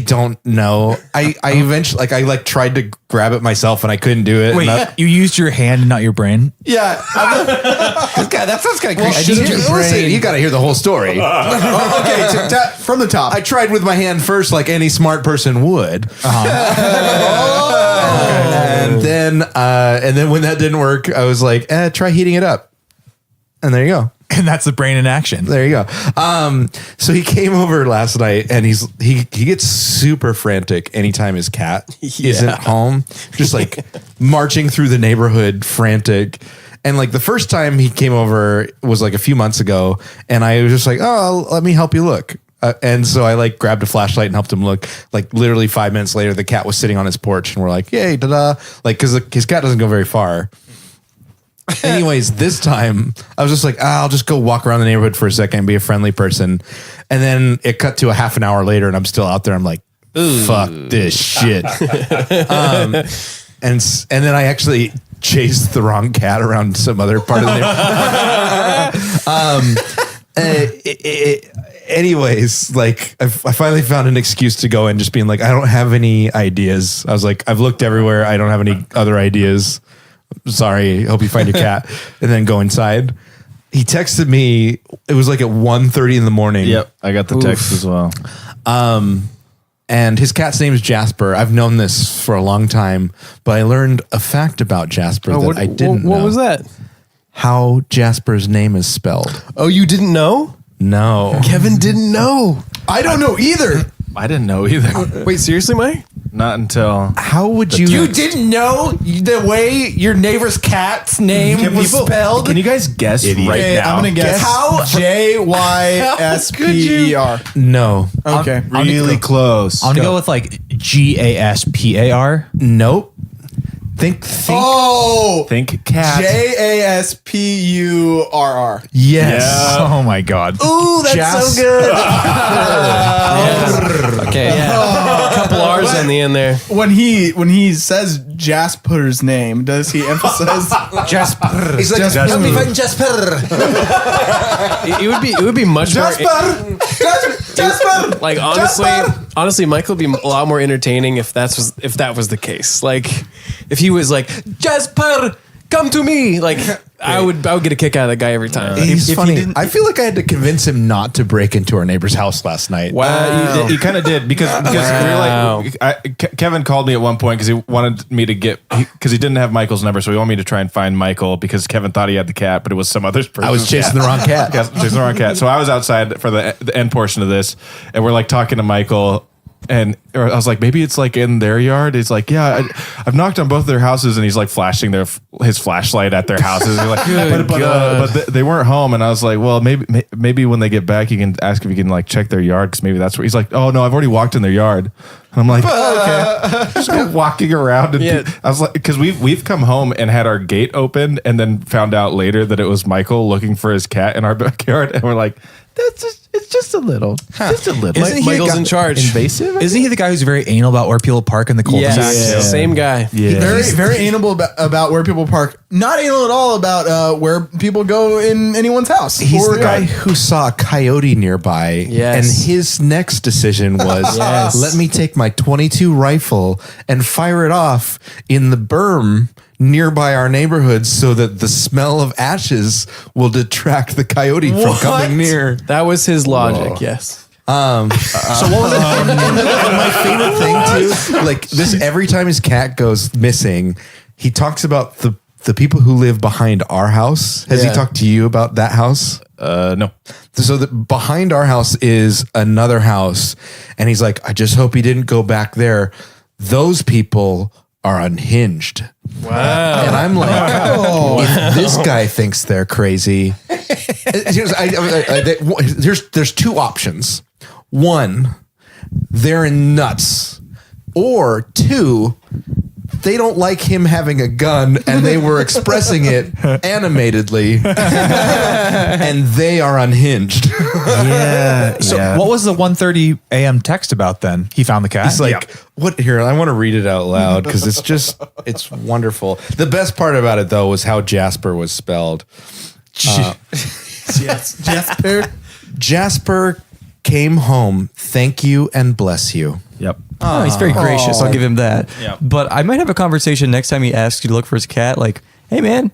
[SPEAKER 4] don't know. I eventually I tried to grab it myself and I couldn't do it.
[SPEAKER 1] Wait, you used your hand and not your brain?
[SPEAKER 4] Yeah.
[SPEAKER 3] That sounds kind of
[SPEAKER 4] Well,
[SPEAKER 3] creepy.
[SPEAKER 4] listen, you got to hear the whole story. Okay, so
[SPEAKER 6] From the top.
[SPEAKER 4] I tried with my hand first, like any smart person would, and then when that didn't work, I was like, try heating it up, and there you go.
[SPEAKER 1] And that's the brain in action.
[SPEAKER 4] There you go. So he came over last night, and he gets super frantic anytime his cat isn't home, just like marching through the neighborhood, frantic. And like the first time he came over was like a few months ago, and I was just like, "Oh, let me help you look." And so I like grabbed a flashlight and helped him look. Like literally 5 minutes later, the cat was sitting on his porch, and we're like, "Yay, da-da!" Like because his cat doesn't go very far. Anyways, this time I was just like, I'll just go walk around the neighborhood for a second and be a friendly person. And then it cut to a half an hour later, and I'm still out there. I'm like, fuck this shit. And then I actually chased the wrong cat around some other part of the neighborhood. Anyways, like I finally found an excuse to go and just being like, I don't have any ideas. I was like, I've looked everywhere. I don't have any other ideas. Sorry, hope you find your cat. And then go inside. He texted me. It was like at 1:30 in the morning.
[SPEAKER 7] Yep, I got the text as well.
[SPEAKER 4] And his cat's name is Jasper. I've known this for a long time, but I learned a fact about Jasper that I didn't know.
[SPEAKER 5] What was that?
[SPEAKER 4] How Jasper's name is spelled.
[SPEAKER 5] Oh, you didn't know?
[SPEAKER 4] No.
[SPEAKER 5] Kevin didn't know.
[SPEAKER 6] I don't know either.
[SPEAKER 7] I didn't know either.
[SPEAKER 5] Wait, seriously, Mike?
[SPEAKER 7] Not until
[SPEAKER 4] How would you?
[SPEAKER 3] You didn't know the way your neighbor's cat's name was spelled?
[SPEAKER 7] Can you guys guess right
[SPEAKER 6] Okay,
[SPEAKER 7] now?
[SPEAKER 6] I'm gonna guess
[SPEAKER 3] How-
[SPEAKER 6] JYSPER.
[SPEAKER 4] No.
[SPEAKER 6] Okay.
[SPEAKER 7] really close.
[SPEAKER 1] I'm gonna go with like GASPAR.
[SPEAKER 4] Nope. Think.
[SPEAKER 6] Oh,
[SPEAKER 7] Think cat.
[SPEAKER 6] JASPURR.
[SPEAKER 4] Yes.
[SPEAKER 1] Oh my god.
[SPEAKER 3] Ooh, that's so good. Okay.
[SPEAKER 5] A couple R's on the end there.
[SPEAKER 6] When he says Jasper's name, does he emphasize?
[SPEAKER 3] Jasper.
[SPEAKER 4] He's like,
[SPEAKER 6] Jasper.
[SPEAKER 4] let me find Jasper.
[SPEAKER 5] It would be much more
[SPEAKER 6] Jasper.
[SPEAKER 5] like honestly, Michael would be a lot more entertaining if that was the case. Like if he was like, Jasper, come to me. Like I would get a kick out of that guy every time.
[SPEAKER 4] He's
[SPEAKER 1] if
[SPEAKER 4] funny.
[SPEAKER 1] he didn't-
[SPEAKER 4] I feel like I had to convince him not to break into our neighbor's house last night.
[SPEAKER 7] You kind of did because we were like, Kevin called me at one point because he wanted me to because he didn't have Michael's number, so he wanted me to try and find Michael because Kevin thought he had the cat, but it was some other person.
[SPEAKER 4] I was chasing the wrong cat.
[SPEAKER 7] Chasing the wrong cat. So I was outside for the end portion of this, and we're like talking to Michael. And I was like, maybe it's like in their yard. He's like, yeah, I've knocked on both their houses, and he's like flashing his flashlight at their houses. He's like, but they weren't home, and I was like, well, maybe when they get back, you can ask if you can like check their yard because maybe that's where he's like, oh no, I've already walked in their yard. And I'm like, okay, just go walking around. And I was like, because we've come home and had our gate open, and then found out later that it was Michael looking for his cat in our backyard, and we're like, it's just a little,
[SPEAKER 1] Isn't he
[SPEAKER 5] Michael's in charge.
[SPEAKER 7] invasive.
[SPEAKER 1] Isn't he the guy who's very anal about where people park in the cul-de-sac?
[SPEAKER 5] Yes, same guy.
[SPEAKER 7] Yeah.
[SPEAKER 6] Very anal about where people park. Not anal at all about where people go in anyone's house.
[SPEAKER 4] He's
[SPEAKER 6] Or
[SPEAKER 4] the guy who saw a coyote nearby,
[SPEAKER 5] Yes.
[SPEAKER 4] and his next decision was,
[SPEAKER 5] Yes.
[SPEAKER 4] let me take my .22 rifle and fire it off in the berm nearby our neighborhoods so that the smell of ashes will detract the coyote from coming near.
[SPEAKER 5] That was his logic. Yes.
[SPEAKER 4] So what was it? And my favorite thing too, like this, every time his cat goes missing, he talks about the people who live behind our house. Has he talked to you about that house?
[SPEAKER 7] No.
[SPEAKER 4] So behind our house is another house, and he's like, I just hope he didn't go back there. Those people are unhinged. Wow. And I'm like, if this guy thinks they're crazy, there's two options. One, they're nuts, or two, they don't like him having a gun and they were expressing it animatedly and they are unhinged.
[SPEAKER 1] So what was the 1:30 a.m. text about then? He found the cat.
[SPEAKER 4] It's like, what here? I want to read it out loud because it's wonderful. The best part about it though was how Jasper was spelled. Jasper came home. Thank you and bless you.
[SPEAKER 7] Yep.
[SPEAKER 2] Oh, he's very gracious. I'll give him that.
[SPEAKER 7] Yeah.
[SPEAKER 2] But I might have a conversation next time he asks you to look for his cat. Like, hey man,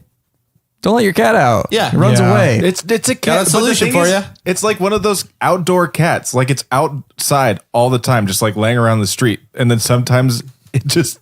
[SPEAKER 2] don't let your cat out.
[SPEAKER 3] Yeah.
[SPEAKER 2] It runs
[SPEAKER 1] Yeah.
[SPEAKER 2] away.
[SPEAKER 7] It's a cat.
[SPEAKER 3] Got a
[SPEAKER 7] but the
[SPEAKER 3] solution
[SPEAKER 7] thing
[SPEAKER 3] for
[SPEAKER 7] is,
[SPEAKER 3] ya.
[SPEAKER 7] It's like one of those outdoor cats. Like it's outside all the time, just like laying around the street. And then sometimes it's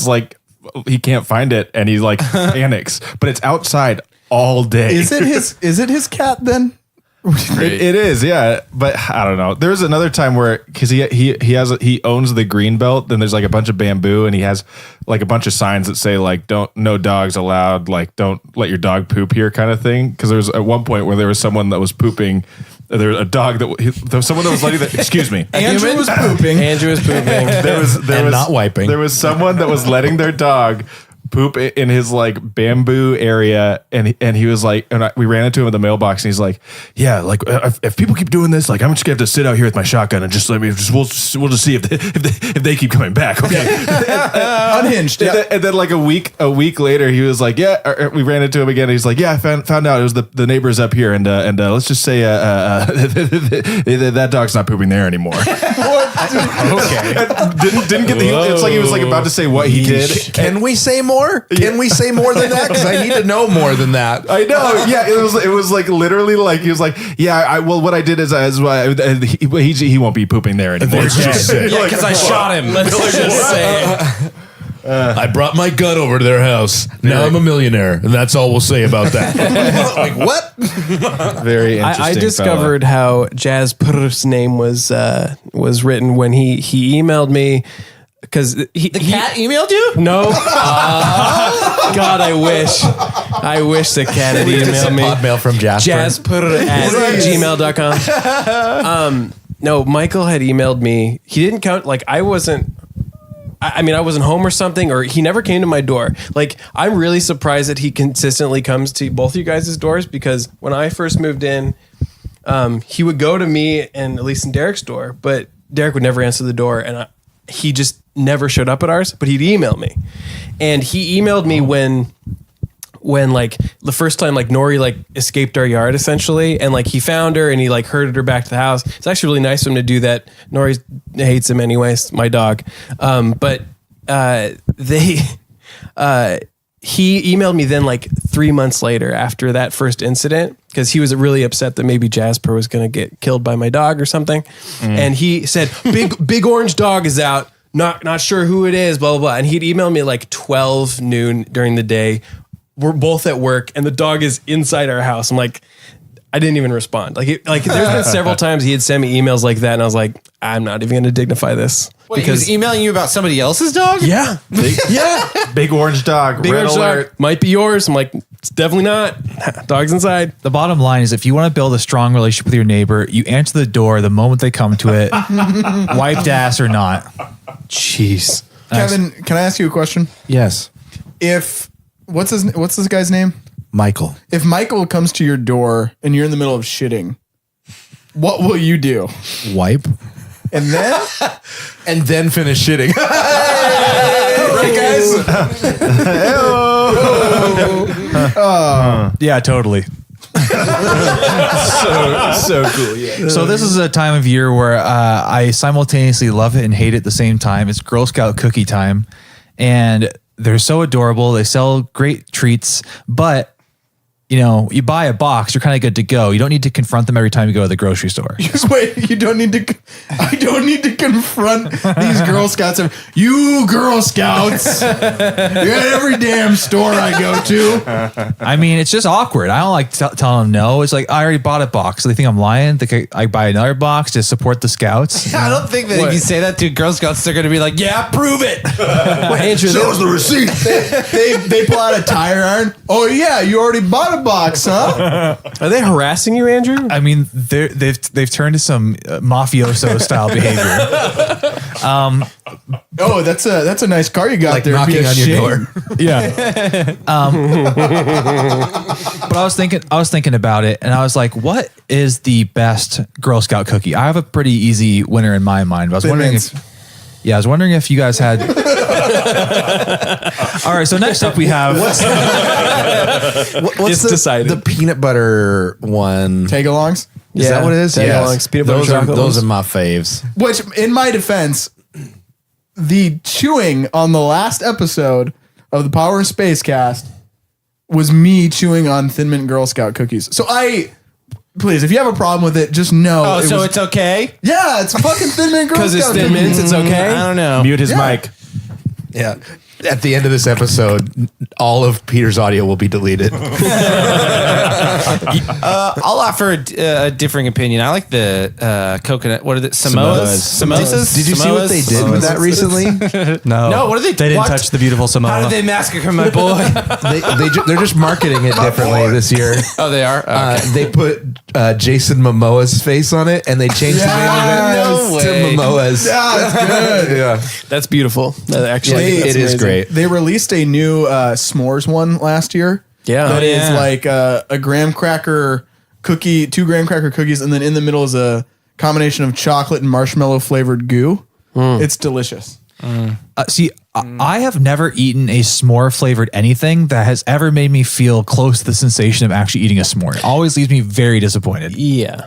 [SPEAKER 7] like he can't find it and he like panics. But it's outside all day.
[SPEAKER 6] Is it his cat then?
[SPEAKER 7] It is, yeah, but I don't know. There's another time where because he owns the green belt, then there's like a bunch of bamboo, and he has like a bunch of signs that say like no dogs allowed, like don't let your dog poop here, kind of thing. Because there was at one point where there was someone that was pooping. There was a dog there was someone that was letting that. Excuse me.
[SPEAKER 6] Andrew was pooping.
[SPEAKER 5] Andrew was pooping.
[SPEAKER 7] There was
[SPEAKER 4] not wiping.
[SPEAKER 7] There was someone that was letting their dog poop in his like bamboo area, and he was like, we ran into him at the mailbox, and he's like, yeah, like if people keep doing this, like I'm just gonna have to sit out here with my shotgun and just we'll just see if they keep coming back. Okay.
[SPEAKER 6] Unhinged. Yeah.
[SPEAKER 7] And then like a week later, he was like, yeah, we ran into him again. And he's like, yeah, I found out it was the neighbors up here, and let's just say that dog's not pooping there anymore.
[SPEAKER 1] okay.
[SPEAKER 7] Didn't get the. It's like he was like about to say what he did.
[SPEAKER 4] Can we say more? Can we say more than that? Because I need to know more than that.
[SPEAKER 7] I know. Yeah, it was like literally like he was like, yeah. What I did is he won't be pooping there anymore.
[SPEAKER 3] Yeah, because I shot him. Let's just say.
[SPEAKER 8] I brought my gun over to their house. Now I'm a millionaire, and that's all we'll say about that.
[SPEAKER 4] Like what?
[SPEAKER 7] Very interesting.
[SPEAKER 5] I discovered how Jasper's name was written when he emailed me because the
[SPEAKER 3] Cat emailed you?
[SPEAKER 5] No. God, I wish the cat had emailed me.
[SPEAKER 4] Pod mail from Jasper.
[SPEAKER 5] Jasper@gmail.com. No, Michael had emailed me. He didn't count, like I wasn't home or something, or he never came to my door. Like, I'm really surprised that he consistently comes to both of you guys' doors, because when I first moved in, he would go to me and at least in Derek's door, but Derek would never answer the door, and he just never showed up at ours, but he'd email me. And he emailed me when like the first time like Nori like escaped our yard essentially, and like he found her and he like herded her back to the house. It's actually really nice of him to do that. Nori hates him anyways, my dog. But he emailed me then like 3 months later after that first incident, because he was really upset that maybe Jasper was going to get killed by my dog or something. And he said, big orange dog is out. Not sure who it is, blah, blah, blah. And he'd email me like 12 noon during the day. We're both at work and the dog is inside our house. I'm like, I didn't even respond. Like there's been several times he had sent me emails like that, and I was like, I'm not even going to dignify this.
[SPEAKER 3] Wait, he was emailing you about somebody else's dog?
[SPEAKER 5] Yeah. Yeah.
[SPEAKER 7] Big orange dog.
[SPEAKER 5] Big
[SPEAKER 7] red
[SPEAKER 5] orange
[SPEAKER 7] alert.
[SPEAKER 5] dog. Might be yours. I'm like, it's definitely not. Dog's inside.
[SPEAKER 1] The bottom line is, if you want to build a strong relationship with your neighbor, you answer the door the moment they come to it, wiped ass or not.
[SPEAKER 5] Jeez.
[SPEAKER 6] Kevin, can I ask you a question?
[SPEAKER 4] Yes.
[SPEAKER 6] What's this guy's name?
[SPEAKER 4] Michael.
[SPEAKER 6] If Michael comes to your door and you're in the middle of shitting, what will you do?
[SPEAKER 4] Wipe.
[SPEAKER 6] And then?
[SPEAKER 4] And then finish shitting.
[SPEAKER 6] Right, guys?
[SPEAKER 1] Yeah, totally.
[SPEAKER 7] So cool. Yeah.
[SPEAKER 1] So this is a time of year where I simultaneously love it and hate it at the same time. It's Girl Scout cookie time. And they're so adorable. They sell great treats, but you know, you buy a box, you're kind of good to go. You don't need to confront them every time you go to the grocery store.
[SPEAKER 6] Wait, I don't need to confront these Girl Scouts. You Girl Scouts. You're at every damn store I go to.
[SPEAKER 1] I mean, it's just awkward. I don't like telling them no. It's like, I already bought a box. So they think I'm lying. I buy another box to support the Scouts.
[SPEAKER 3] I don't think that if you say that to Girl Scouts, they're going to be like, yeah, prove it.
[SPEAKER 5] Andrew,
[SPEAKER 8] Show us the receipt.
[SPEAKER 6] They pull out a tire iron. Oh yeah, you already bought a box, huh?
[SPEAKER 5] are they harassing you, Andrew?
[SPEAKER 1] I mean, they've turned to some mafioso style behavior.
[SPEAKER 6] Oh, that's a nice car you got
[SPEAKER 4] Like
[SPEAKER 6] there.
[SPEAKER 4] knocking on your door.
[SPEAKER 1] Yeah. But I was thinking about it, and I was like, what is the best Girl Scout cookie? I have a pretty easy winner in my mind. But I was wondering if you guys had. All right, so next up we have
[SPEAKER 4] What's
[SPEAKER 5] It's decided.
[SPEAKER 4] the peanut butter one?
[SPEAKER 6] Tag-alongs.
[SPEAKER 4] Is that what it is?
[SPEAKER 5] Tag-alongs, peanut butter chocolate
[SPEAKER 4] those
[SPEAKER 5] ones.
[SPEAKER 4] are my faves.
[SPEAKER 6] Which, in my defense, the chewing on the last episode of the Podworms Spacecast was me chewing on Thin Mint Girl Scout cookies. So please, if you have a problem with it, just know.
[SPEAKER 3] Oh, so it's okay?
[SPEAKER 6] yeah, it's fucking Thin Mint Girl Scout
[SPEAKER 5] Because it's Thin
[SPEAKER 6] cookies.
[SPEAKER 5] Mints, it's okay.
[SPEAKER 3] I don't know.
[SPEAKER 7] Mute his
[SPEAKER 6] Yeah.
[SPEAKER 7] mic.
[SPEAKER 4] Yeah. At the end of this episode, all of Peter's audio will be deleted.
[SPEAKER 3] I'll offer a differing opinion. I like the coconut. What are the samosas?
[SPEAKER 4] Did you see what they did with that recently?
[SPEAKER 3] No, what are they?
[SPEAKER 2] They didn't
[SPEAKER 3] what?
[SPEAKER 2] touch the beautiful Samoa.
[SPEAKER 3] How did they massacre my boy?
[SPEAKER 4] They're just marketing it differently this year.
[SPEAKER 3] Oh, they are. Okay.
[SPEAKER 4] They put Jason Momoa's face on it, and they changed the name of it
[SPEAKER 3] No
[SPEAKER 4] to
[SPEAKER 3] way.
[SPEAKER 4] Momoa's.
[SPEAKER 6] Yeah, it's good.
[SPEAKER 4] Yeah,
[SPEAKER 5] That's beautiful. That actually,
[SPEAKER 4] it
[SPEAKER 5] that's
[SPEAKER 4] is
[SPEAKER 5] amazing.
[SPEAKER 4] great.
[SPEAKER 6] They released a new s'mores one last year.
[SPEAKER 5] Yeah.
[SPEAKER 6] That is
[SPEAKER 3] yeah.
[SPEAKER 6] like a graham cracker cookie, 2 graham cracker cookies, and then in the middle is a combination of chocolate and marshmallow flavored goo. It's delicious.
[SPEAKER 1] I have never eaten a s'more flavored anything that has ever made me feel close to the sensation of actually eating a s'more. It always leaves me very disappointed.
[SPEAKER 5] Yeah.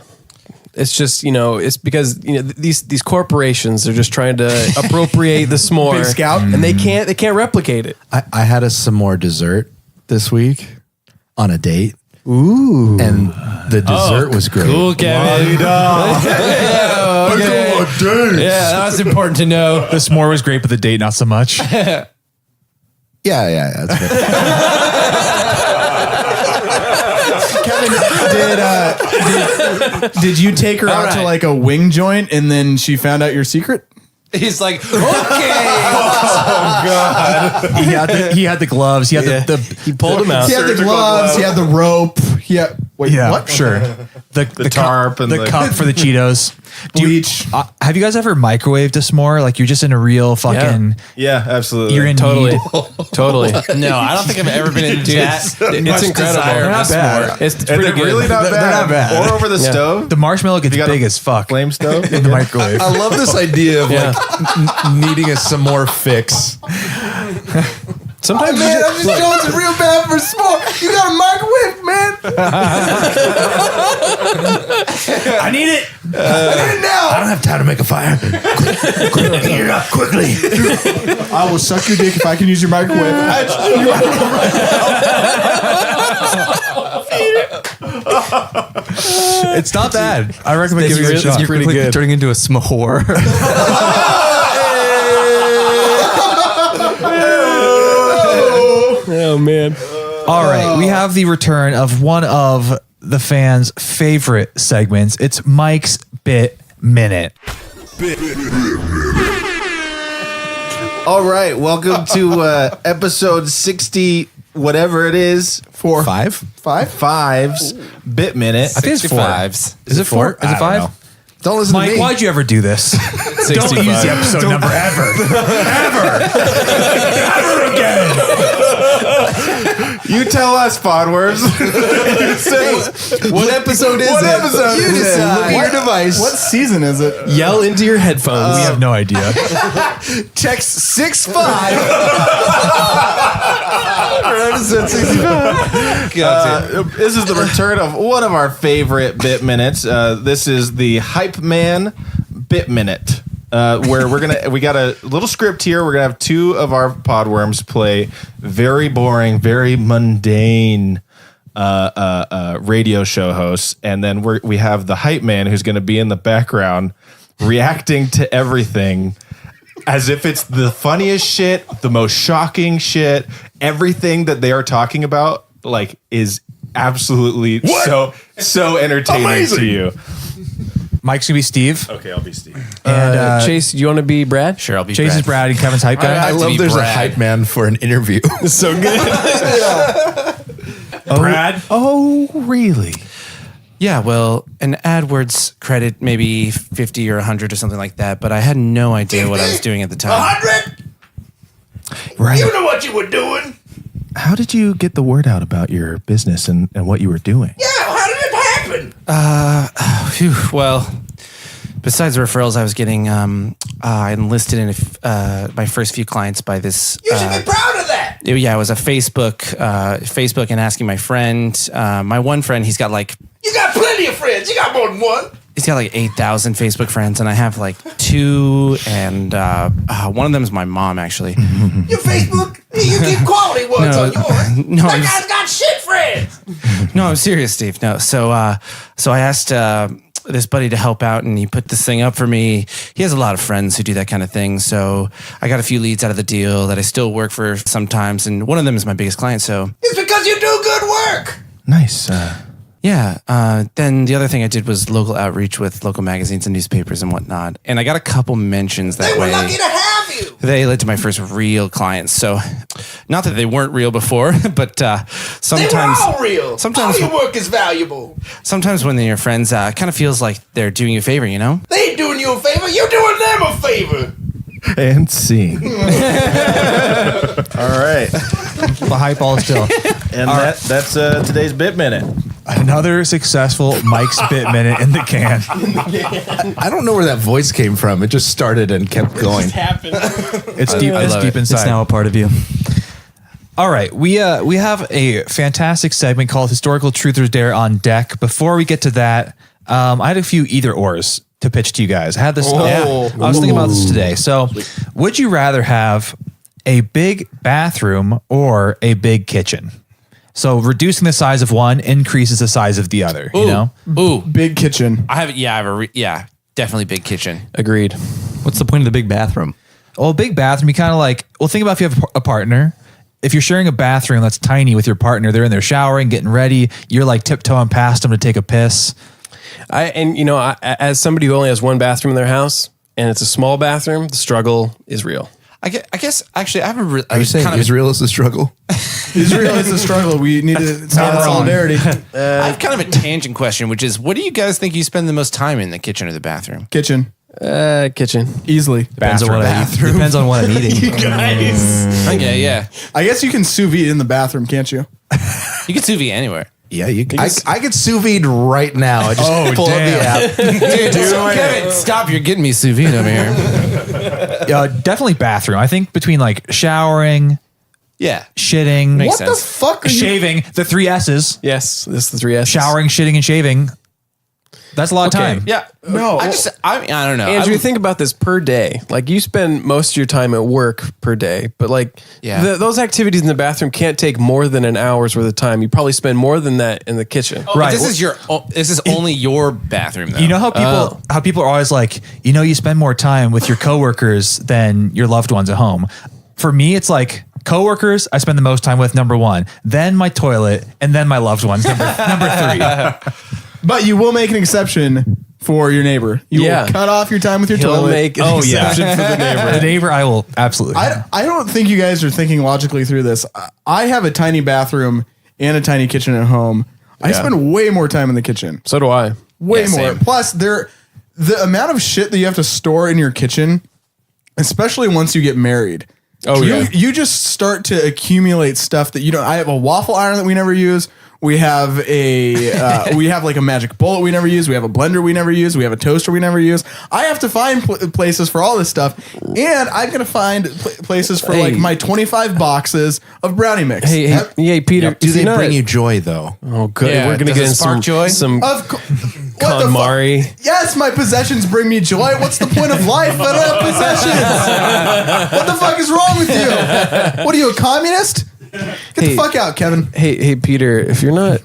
[SPEAKER 5] It's just, it's because, these corporations are just trying to appropriate the s'more.
[SPEAKER 6] Big Scout.
[SPEAKER 5] And they can't replicate it.
[SPEAKER 4] I had some more dessert this week on a date. Ooh, and the dessert was great.
[SPEAKER 3] Cool, Kevin. Yeah, that was important to know.
[SPEAKER 1] The s'more was great, but the date not so much.
[SPEAKER 4] Yeah, that's good.
[SPEAKER 6] Kevin, did you take her out to
[SPEAKER 3] right.
[SPEAKER 6] like a wing joint and then she found out your secret?
[SPEAKER 3] He's like, okay.
[SPEAKER 1] He had the gloves. He had the
[SPEAKER 5] He pulled him out.
[SPEAKER 6] He had the gloves. He had the rope. Wait,
[SPEAKER 1] yeah,
[SPEAKER 6] what?
[SPEAKER 1] sure. The
[SPEAKER 7] tarp and
[SPEAKER 1] the
[SPEAKER 7] the-
[SPEAKER 1] cup for the Cheetos.
[SPEAKER 6] Bleach.
[SPEAKER 1] Have you guys ever microwaved a s'more? Like you're just in a real fucking.
[SPEAKER 7] Yeah, absolutely.
[SPEAKER 1] You're in
[SPEAKER 5] Totally.
[SPEAKER 1] need.
[SPEAKER 5] Totally.
[SPEAKER 3] No, I don't think I've ever been into that.
[SPEAKER 5] It's incredible. They're not bad. It's
[SPEAKER 7] And
[SPEAKER 5] pretty
[SPEAKER 7] they're
[SPEAKER 5] good.
[SPEAKER 7] really not bad.
[SPEAKER 1] not bad.
[SPEAKER 7] Or over the stove.
[SPEAKER 1] The marshmallow gets
[SPEAKER 7] You got
[SPEAKER 1] big
[SPEAKER 7] a
[SPEAKER 1] as fuck
[SPEAKER 7] Flame stove.
[SPEAKER 1] in the microwave.
[SPEAKER 4] I love this idea of
[SPEAKER 5] Yeah.
[SPEAKER 4] needing some more fix.
[SPEAKER 5] Sometimes
[SPEAKER 6] Man, I'm just showing some real bad for s'more. You got a microwave, man.
[SPEAKER 1] I need it.
[SPEAKER 6] Get it now.
[SPEAKER 4] I don't have time to make a fire. Heat it up quickly.
[SPEAKER 6] I will suck your dick if I can use your microwave.
[SPEAKER 1] It's not bad. I recommend giving it a shot.
[SPEAKER 2] You're quickly turning into a s'more.
[SPEAKER 5] oh man.
[SPEAKER 1] All right, we have the return of one of the fans' favorite segments. It's Mike's Bit Minute.
[SPEAKER 7] All right, welcome to episode 60, whatever it is.
[SPEAKER 6] 4.
[SPEAKER 4] Five?
[SPEAKER 6] 5?
[SPEAKER 1] I
[SPEAKER 7] Bit minute.
[SPEAKER 1] think it's 4.
[SPEAKER 3] 65s.
[SPEAKER 1] Is it 4? Is
[SPEAKER 4] I
[SPEAKER 1] it
[SPEAKER 4] don't
[SPEAKER 1] 5?
[SPEAKER 4] know. Don't listen
[SPEAKER 1] Mike,
[SPEAKER 4] to me.
[SPEAKER 1] why'd you ever do this? Don't use the episode number ever.
[SPEAKER 7] You tell us, Podworms.
[SPEAKER 3] What episode is
[SPEAKER 7] What
[SPEAKER 3] it?
[SPEAKER 7] episode
[SPEAKER 3] You
[SPEAKER 7] is it?
[SPEAKER 3] decide.
[SPEAKER 4] Look at your device.
[SPEAKER 6] What season is it?
[SPEAKER 5] Yell into your headphones.
[SPEAKER 1] We have no idea.
[SPEAKER 3] Text 65. Episode 65.
[SPEAKER 7] This is the return of one of our favorite bit minutes. This is the Hype Man Bit Minute. where we got a little script here. We're gonna have two of our podworms play very boring, very mundane radio show hosts, and then we have the hype man who's gonna be in the background reacting to everything as if it's the funniest shit, the most shocking shit. Everything that they are talking about, like, is absolutely so entertaining to you.
[SPEAKER 1] Mike's gonna be Steve.
[SPEAKER 7] Okay, I'll be Steve.
[SPEAKER 1] And
[SPEAKER 5] Chase, do you want to be Brad?
[SPEAKER 3] Sure, I'll be
[SPEAKER 1] Chase
[SPEAKER 3] Brad.
[SPEAKER 1] is Brad and Kevin's hype guy.
[SPEAKER 4] I love there's a hype man for an interview.
[SPEAKER 5] So good.
[SPEAKER 1] Brad.
[SPEAKER 7] Oh, really?
[SPEAKER 3] Yeah, well, an AdWords credit, maybe 50 or 100 or something like that, but I had no idea what I was doing at the time.
[SPEAKER 8] 100?
[SPEAKER 7] Right.
[SPEAKER 8] You know what you were doing.
[SPEAKER 7] How did you get the word out about your business and what you were doing?
[SPEAKER 8] Yeah, how did it happen?
[SPEAKER 3] Phew, well, besides referrals I was getting, I enlisted in my first few clients by this.
[SPEAKER 8] You should be proud of that.
[SPEAKER 3] Yeah, it was a Facebook and asking my friend. My one friend, he's got like
[SPEAKER 8] You got plenty of friends. You got more than one.
[SPEAKER 3] he's got like 8,000 Facebook friends, and I have like 2, and one of them is my mom, actually.
[SPEAKER 8] Your Facebook, you keep quality ones on yours.
[SPEAKER 3] No,
[SPEAKER 8] That guy's got shit friends.
[SPEAKER 3] No, I'm serious, Steve. No, so I asked this buddy to help out, and he put this thing up for me. He has a lot of friends who do that kind of thing, so I got a few leads out of the deal that I still work for sometimes, and one of them is my biggest client. So
[SPEAKER 8] It's because you do good work.
[SPEAKER 7] Nice.
[SPEAKER 3] yeah. Then the other thing I did was local outreach with local magazines and newspapers and whatnot, and I got a couple mentions that
[SPEAKER 8] They were
[SPEAKER 3] way.
[SPEAKER 8] lucky to have you.
[SPEAKER 3] They led to my first real clients. So, not that they weren't real before, but
[SPEAKER 8] They
[SPEAKER 3] sometimes
[SPEAKER 8] were all real.
[SPEAKER 3] sometimes-
[SPEAKER 8] all your work is valuable.
[SPEAKER 3] sometimes when they're your friends, kind of feels like they're doing you a favor, you know?
[SPEAKER 8] They ain't doing you a favor. You're doing them a favor.
[SPEAKER 7] And scene. All right.
[SPEAKER 1] The hype ball still.
[SPEAKER 7] And that's today's Bit Minute.
[SPEAKER 1] Another successful Mike's Bit Minute in the can.
[SPEAKER 4] I don't know where that voice came from. It just started and kept going.
[SPEAKER 1] It's deep. It's
[SPEAKER 3] love
[SPEAKER 1] deep
[SPEAKER 3] it.
[SPEAKER 1] inside.
[SPEAKER 2] It's now a part of you.
[SPEAKER 1] All right, we have a fantastic segment called Historical Truth or Dare on deck. Before we get to that, I had a few either ors to pitch to you guys. I had this. I was thinking about this today. So, would you rather have a big bathroom or a big kitchen? So, reducing the size of one increases the size of the other. You know.
[SPEAKER 3] Ooh,
[SPEAKER 6] Big kitchen.
[SPEAKER 3] I have definitely big kitchen.
[SPEAKER 5] Agreed.
[SPEAKER 2] What's the point of the big bathroom?
[SPEAKER 1] Well, a big bathroom, you kind of like. Well, think about if you have a partner. If you're sharing a bathroom that's tiny with your partner, they're in there showering, getting ready. You're like tiptoeing past them to take a piss.
[SPEAKER 5] As somebody who only has one bathroom in their house and it's a small bathroom, the struggle is real.
[SPEAKER 3] I guess actually I have a.
[SPEAKER 4] Are you saying Israel is the struggle?
[SPEAKER 6] Israel is the struggle. We need to stand in solidarity.
[SPEAKER 3] I have kind of a tangent question, which is, what do you guys think you spend the most time in, the kitchen or the bathroom?
[SPEAKER 6] Kitchen.
[SPEAKER 5] Kitchen.
[SPEAKER 6] Easily.
[SPEAKER 2] Depends on what I'm eating.
[SPEAKER 3] Okay, yeah,
[SPEAKER 6] I guess you can sous vide in the bathroom, can't you?
[SPEAKER 3] you can sous vide anywhere.
[SPEAKER 4] Yeah, you can. I could sous vide right now. I just pull up the app.
[SPEAKER 3] Kevin, stop! You're getting me sous vide over here.
[SPEAKER 1] Definitely bathroom. I think between like showering,
[SPEAKER 3] Yeah,
[SPEAKER 1] shitting,
[SPEAKER 3] Makes
[SPEAKER 6] What
[SPEAKER 3] sense.
[SPEAKER 6] the fuck are you?
[SPEAKER 1] shaving, the 3 S's,
[SPEAKER 5] Yes, this is the 3 S's.
[SPEAKER 1] showering, shitting, and shaving. That's a lot of time.
[SPEAKER 3] yeah.
[SPEAKER 6] No.
[SPEAKER 3] I don't know.
[SPEAKER 5] Andrew, think about this per day. Like, you spend most of your time at work per day, but like those activities in the bathroom can't take more than an hour's worth of time. You probably spend more than that in the kitchen.
[SPEAKER 3] Right. This is only your bathroom, though.
[SPEAKER 1] You know how people are always like, you spend more time with your coworkers than your loved ones at home. For me, it's like coworkers I spend the most time with, number 1, then my toilet, and then my loved ones, number 3.
[SPEAKER 6] But you will make an exception for your neighbor. You will cut off your time with your
[SPEAKER 5] He'll
[SPEAKER 6] toilet.
[SPEAKER 5] make an exception for the neighbor.
[SPEAKER 1] The neighbor, I will absolutely.
[SPEAKER 6] I don't think you guys are thinking logically through this. I have a tiny bathroom and a tiny kitchen at home. I spend way more time in the kitchen.
[SPEAKER 5] So do I.
[SPEAKER 6] Way
[SPEAKER 3] Yeah,
[SPEAKER 6] more.
[SPEAKER 3] same.
[SPEAKER 6] Plus, the amount of shit that you have to store in your kitchen, especially once you get married.
[SPEAKER 5] Oh, yeah.
[SPEAKER 6] You just start to accumulate stuff that you don't. I have a waffle iron that we never use. We have we have like a magic bullet we never use. We have a blender we never use. We have a toaster we never use. I have to find places for all this stuff, and I'm gonna find places for like my 25 boxes of brownie mix.
[SPEAKER 5] Hey, Peter.
[SPEAKER 4] Do they bring you joy though?
[SPEAKER 5] Oh, good.
[SPEAKER 3] Yeah,
[SPEAKER 5] We're gonna
[SPEAKER 3] does
[SPEAKER 5] get
[SPEAKER 3] it
[SPEAKER 5] in
[SPEAKER 3] spark joy?
[SPEAKER 5] some
[SPEAKER 6] Of course. What the
[SPEAKER 5] KonMari.
[SPEAKER 6] Yes, my possessions bring me joy. What's the point of life if I don't have possessions? What the fuck is wrong with you? What are you, a communist? Get the fuck out, Kevin.
[SPEAKER 5] Hey, Peter. If you're not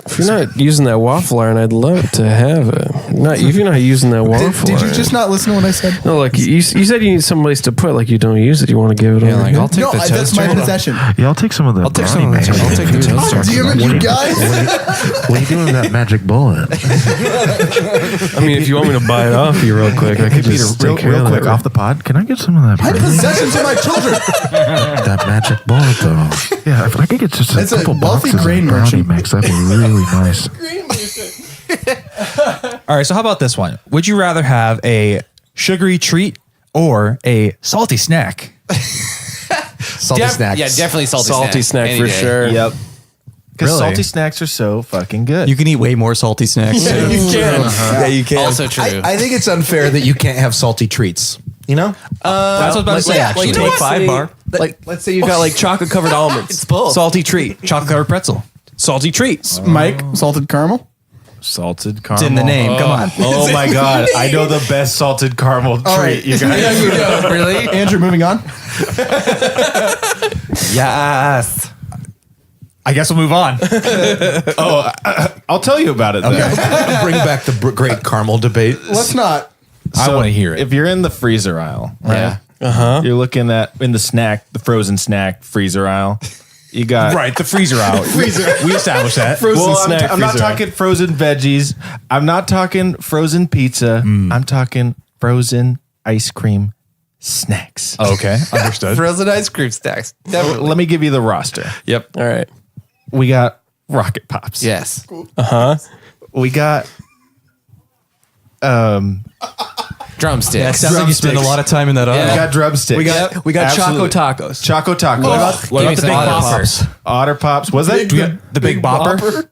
[SPEAKER 5] using that waffle iron, I'd love to have it. If you're not using that waffle
[SPEAKER 6] Did you
[SPEAKER 5] iron.
[SPEAKER 6] just not listen to what I said?
[SPEAKER 5] No, like you said, you need some place to put. Like you don't use it, you want to give it over.
[SPEAKER 3] Like,
[SPEAKER 5] here?
[SPEAKER 3] I'll take
[SPEAKER 6] No,
[SPEAKER 3] the toaster.
[SPEAKER 6] that's my possession.
[SPEAKER 7] Yeah, I'll take some of the.
[SPEAKER 3] I'll take some of the toaster. I'll take the toaster.
[SPEAKER 6] Damn it, you guys.
[SPEAKER 7] What are you doing with that magic bullet?
[SPEAKER 5] I mean, if you want me to buy it off you real quick, I could just
[SPEAKER 7] real
[SPEAKER 5] take care of
[SPEAKER 7] quick
[SPEAKER 5] that.
[SPEAKER 7] off the pod. Can I get some of that?
[SPEAKER 6] My possessions are my children.
[SPEAKER 7] That magic bullet, though. Yeah, if I could get just
[SPEAKER 6] It's
[SPEAKER 7] a
[SPEAKER 6] a
[SPEAKER 7] couple
[SPEAKER 6] wealthy
[SPEAKER 7] boxes
[SPEAKER 6] grain
[SPEAKER 7] of brownie
[SPEAKER 6] merchant.
[SPEAKER 7] mix, that'd be really nice.
[SPEAKER 1] All right, so how about this one? Would you rather have a sugary treat or a salty snack?
[SPEAKER 4] Salty snacks.
[SPEAKER 3] Yeah, definitely
[SPEAKER 5] Salty snack
[SPEAKER 3] Any
[SPEAKER 5] for
[SPEAKER 3] day.
[SPEAKER 5] sure.
[SPEAKER 7] Yep. Because
[SPEAKER 1] Really?
[SPEAKER 7] salty snacks are so fucking good.
[SPEAKER 2] You can eat way more salty snacks. Too.
[SPEAKER 5] You can.
[SPEAKER 2] Yeah, you can.
[SPEAKER 3] Also true.
[SPEAKER 4] I think it's unfair that you can't have salty treats. You know?
[SPEAKER 1] That's what I was about to say, actually.
[SPEAKER 2] like take 5 bar.
[SPEAKER 5] Like, let's say you got like chocolate covered almonds.
[SPEAKER 2] It's both.
[SPEAKER 5] Salty treat.
[SPEAKER 1] Chocolate covered pretzel.
[SPEAKER 5] Salty treats.
[SPEAKER 6] Mike, salted caramel.
[SPEAKER 7] Salted caramel.
[SPEAKER 2] It's in the name. Come on.
[SPEAKER 7] Oh my god! I know the best salted caramel treat. You guys.
[SPEAKER 3] Really?
[SPEAKER 6] Andrew, moving on.
[SPEAKER 2] Yes.
[SPEAKER 1] I guess we'll move on.
[SPEAKER 7] I'll tell you about it. Then.
[SPEAKER 4] Bring back the great caramel debate.
[SPEAKER 6] Let's not.
[SPEAKER 1] I want to hear it.
[SPEAKER 7] If you're in the freezer aisle, right?
[SPEAKER 3] Yeah.
[SPEAKER 7] You're looking at the frozen snack freezer aisle. You got
[SPEAKER 1] Right, the freezer out. We established that.
[SPEAKER 7] Well,
[SPEAKER 5] snack
[SPEAKER 7] I'm not
[SPEAKER 5] freezer aisle.
[SPEAKER 7] talking frozen veggies. I'm not talking frozen pizza. I'm talking frozen ice cream snacks.
[SPEAKER 1] Okay, understood.
[SPEAKER 3] Frozen ice cream stacks. Definitely.
[SPEAKER 7] Let me give you the roster.
[SPEAKER 3] Yep.
[SPEAKER 5] All right.
[SPEAKER 7] We got Rocket Pops.
[SPEAKER 3] Yes.
[SPEAKER 7] We got
[SPEAKER 3] Drumsticks.
[SPEAKER 2] Sounds like you spend a lot of time in that
[SPEAKER 7] we
[SPEAKER 2] aisle.
[SPEAKER 7] got drumsticks.
[SPEAKER 5] We got
[SPEAKER 7] Absolutely.
[SPEAKER 5] Choco Tacos.
[SPEAKER 7] Choco Taco.
[SPEAKER 1] What about the Big
[SPEAKER 3] Otter
[SPEAKER 1] Boppers?
[SPEAKER 7] Otter Pops. Was that?
[SPEAKER 1] Do we have the Big Bopper?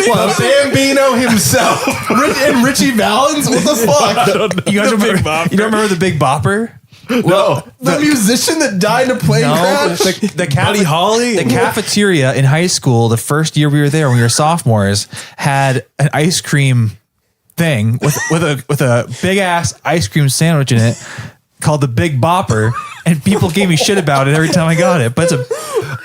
[SPEAKER 7] Well, Bambino himself.
[SPEAKER 6] And Richie Valens? What the fuck?
[SPEAKER 1] You guys remember? You don't remember the Big Bopper?
[SPEAKER 7] No.
[SPEAKER 6] The musician that died in a plane crash?
[SPEAKER 1] Buddy Holly. The cafeteria in high school, the first year we were there, when we were sophomores, had an ice cream thing with a big ass ice cream sandwich in it called the Big Bopper, and people gave me shit about it every time I got it. But it's a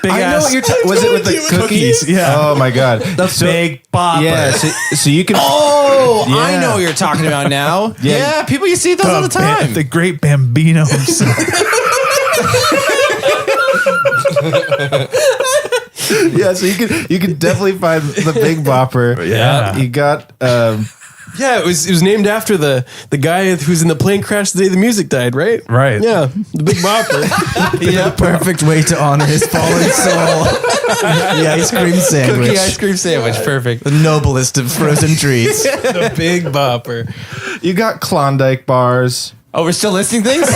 [SPEAKER 1] big
[SPEAKER 7] I know
[SPEAKER 1] ass.
[SPEAKER 7] what you're talking. Was it with the cookies?
[SPEAKER 1] Yeah.
[SPEAKER 7] Oh my god.
[SPEAKER 1] The Big Bopper.
[SPEAKER 7] Yeah. So you can.
[SPEAKER 3] Oh, I
[SPEAKER 7] Yeah.
[SPEAKER 3] know what you're talking about now.
[SPEAKER 7] Yeah.
[SPEAKER 3] Yeah, people you see those all the time.
[SPEAKER 1] The great Bambino himself.
[SPEAKER 7] Yeah. So you can definitely find the Big Bopper.
[SPEAKER 1] Yeah.
[SPEAKER 7] You got.
[SPEAKER 5] Yeah, it was named after the guy who's in the plane crash the day the music died, right?
[SPEAKER 1] Right.
[SPEAKER 5] Yeah, the Big Bopper.
[SPEAKER 2] Yeah, perfect way to honor his fallen soul. The ice cream sandwich.
[SPEAKER 3] Cookie ice cream sandwich. Perfect.
[SPEAKER 2] The noblest of frozen treats.
[SPEAKER 5] The Big Bopper.
[SPEAKER 7] You got Klondike bars.
[SPEAKER 3] Oh, we're still listing things?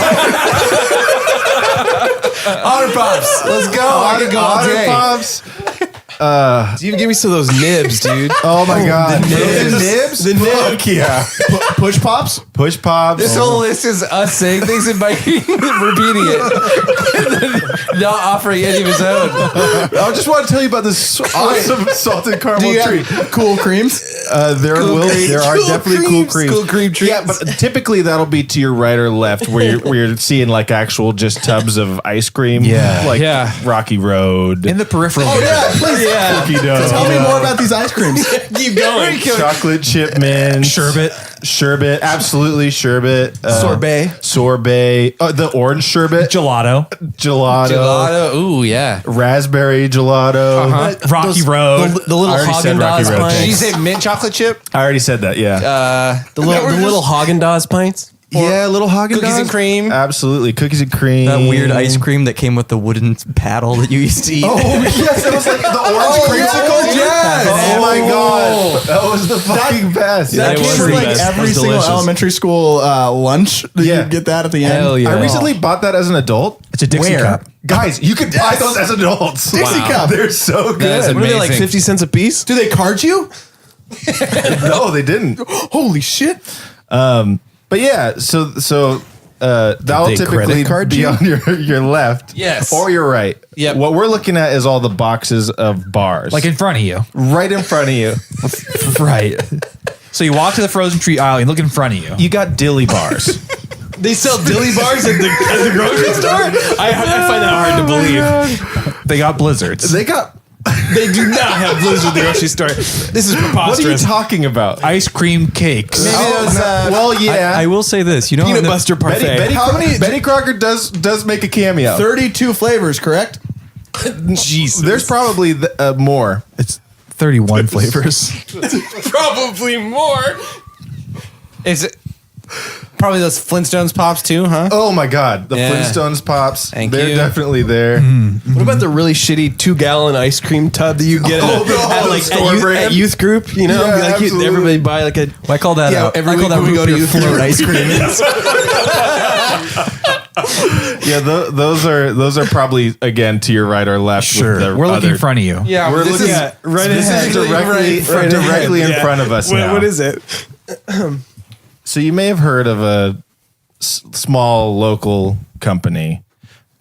[SPEAKER 3] Otter Pops. Let's go. I could go all
[SPEAKER 7] Otter
[SPEAKER 3] day.
[SPEAKER 7] Pops.
[SPEAKER 5] Even give me some of those nibs, dude.
[SPEAKER 7] Oh my god.
[SPEAKER 5] The nibs.
[SPEAKER 7] The nibs. Yeah.
[SPEAKER 6] Push Pops?
[SPEAKER 7] Push Pops.
[SPEAKER 3] This whole list is us saying things and Mike repeating it. Not offering any of his own.
[SPEAKER 7] I just want to tell you about this awesome salted caramel treat.
[SPEAKER 6] Cool creams?
[SPEAKER 7] There are definitely cool creams.
[SPEAKER 3] Cool cream treats.
[SPEAKER 7] Yeah, but typically that'll be to your right or left where you're seeing like actual just tubs of ice cream.
[SPEAKER 1] Yeah.
[SPEAKER 7] Like
[SPEAKER 5] Yeah.
[SPEAKER 7] Rocky Road.
[SPEAKER 1] In the peripheral.
[SPEAKER 6] Oh, yeah, please.
[SPEAKER 7] cookie dough.
[SPEAKER 6] Tell me more about these ice creams.
[SPEAKER 5] Keep going.
[SPEAKER 7] Chocolate chip mint. Sherbet. Absolutely sherbet.
[SPEAKER 6] Sorbet.
[SPEAKER 7] The orange sherbet.
[SPEAKER 1] Gelato.
[SPEAKER 7] Gelato.
[SPEAKER 3] Ooh, yeah.
[SPEAKER 7] Raspberry gelato.
[SPEAKER 1] Rocky Road.
[SPEAKER 5] The little
[SPEAKER 7] I already said Rocky
[SPEAKER 5] Haagen-Dazs
[SPEAKER 7] Road,
[SPEAKER 5] pints.
[SPEAKER 3] Did you say mint chocolate chip?
[SPEAKER 7] I already said that, yeah.
[SPEAKER 5] The little Haagen-Dazs pints.
[SPEAKER 7] Yeah, little Haagen-Dazs.
[SPEAKER 3] Cookies and cream.
[SPEAKER 7] Absolutely. Cookies and cream.
[SPEAKER 2] That weird ice cream that came with the wooden paddle that you used to eat.
[SPEAKER 7] Oh, yes. It was like the orange creamsicle.
[SPEAKER 6] yes.
[SPEAKER 7] Oh, my God. That was the fucking best.
[SPEAKER 6] That
[SPEAKER 5] It was
[SPEAKER 6] came with
[SPEAKER 5] the
[SPEAKER 6] like
[SPEAKER 5] best. It
[SPEAKER 6] every
[SPEAKER 5] was
[SPEAKER 6] single
[SPEAKER 5] delicious.
[SPEAKER 6] elementary school lunch.
[SPEAKER 7] Yeah.
[SPEAKER 6] You'd get that at the end.
[SPEAKER 5] Hell yeah.
[SPEAKER 7] I recently bought that as an adult.
[SPEAKER 1] It's a Dixie
[SPEAKER 6] Where?
[SPEAKER 1] cup.
[SPEAKER 7] Guys, you could buy those as adults.
[SPEAKER 6] Dixie cup.
[SPEAKER 7] They're so
[SPEAKER 3] That is
[SPEAKER 7] good.
[SPEAKER 5] What are they, like
[SPEAKER 3] amazing.
[SPEAKER 5] 50 cents a piece?
[SPEAKER 6] Do they card you?
[SPEAKER 7] No, they didn't.
[SPEAKER 6] Holy shit.
[SPEAKER 7] But yeah, so that'll
[SPEAKER 4] they
[SPEAKER 7] typically
[SPEAKER 4] credit card
[SPEAKER 7] be
[SPEAKER 4] you?
[SPEAKER 7] on your left.
[SPEAKER 3] Yes.
[SPEAKER 7] Or your right.
[SPEAKER 3] Yep.
[SPEAKER 7] What we're looking at is all the boxes of bars.
[SPEAKER 1] Like in front of you.
[SPEAKER 7] right in front of you.
[SPEAKER 1] Right. So you walk to the frozen treat aisle and look in front of you.
[SPEAKER 7] You got dilly bars.
[SPEAKER 5] They sell dilly bars at the grocery store? I find that hard to believe.
[SPEAKER 1] They got blizzards.
[SPEAKER 7] They got.
[SPEAKER 5] They do not have Blizzard at the grocery store. This is
[SPEAKER 7] What are you
[SPEAKER 5] preposterous.
[SPEAKER 7] talking about?
[SPEAKER 1] Ice cream cakes.
[SPEAKER 7] Well, yeah.
[SPEAKER 2] I will say this. You know,
[SPEAKER 5] Peanut
[SPEAKER 2] in the-
[SPEAKER 5] Buster parfait.
[SPEAKER 7] Betty Crocker does make a cameo.
[SPEAKER 6] 32 flavors, correct?
[SPEAKER 5] Jesus.
[SPEAKER 7] There's probably more.
[SPEAKER 1] It's 31 flavors.
[SPEAKER 5] probably more.
[SPEAKER 3] Is it probably those Flintstones pops too, huh?
[SPEAKER 7] Oh my God, the
[SPEAKER 3] Yeah.
[SPEAKER 7] Flintstones pops.
[SPEAKER 3] Thank
[SPEAKER 7] They're
[SPEAKER 3] you.
[SPEAKER 7] definitely there.
[SPEAKER 5] What about the really shitty 2-gallon ice cream tub that you get at youth group? You know,
[SPEAKER 7] Yeah,
[SPEAKER 5] like
[SPEAKER 7] absolutely.
[SPEAKER 5] everybody buy like a.
[SPEAKER 2] I call that out.
[SPEAKER 6] every
[SPEAKER 2] I call
[SPEAKER 6] week
[SPEAKER 2] that
[SPEAKER 6] when we go to youth
[SPEAKER 2] float
[SPEAKER 6] group.
[SPEAKER 2] ice cream.
[SPEAKER 7] Yeah, those are probably again to your right or left.
[SPEAKER 1] Sure.
[SPEAKER 7] with the
[SPEAKER 1] We're looking
[SPEAKER 7] other-
[SPEAKER 1] in front of you.
[SPEAKER 5] Yeah,
[SPEAKER 7] We're looking
[SPEAKER 5] right
[SPEAKER 7] This
[SPEAKER 5] ahead.
[SPEAKER 7] is directly
[SPEAKER 5] Right
[SPEAKER 7] directly
[SPEAKER 5] ahead.
[SPEAKER 7] in front of us now.
[SPEAKER 5] What is it?
[SPEAKER 7] So you may have heard of a small local company.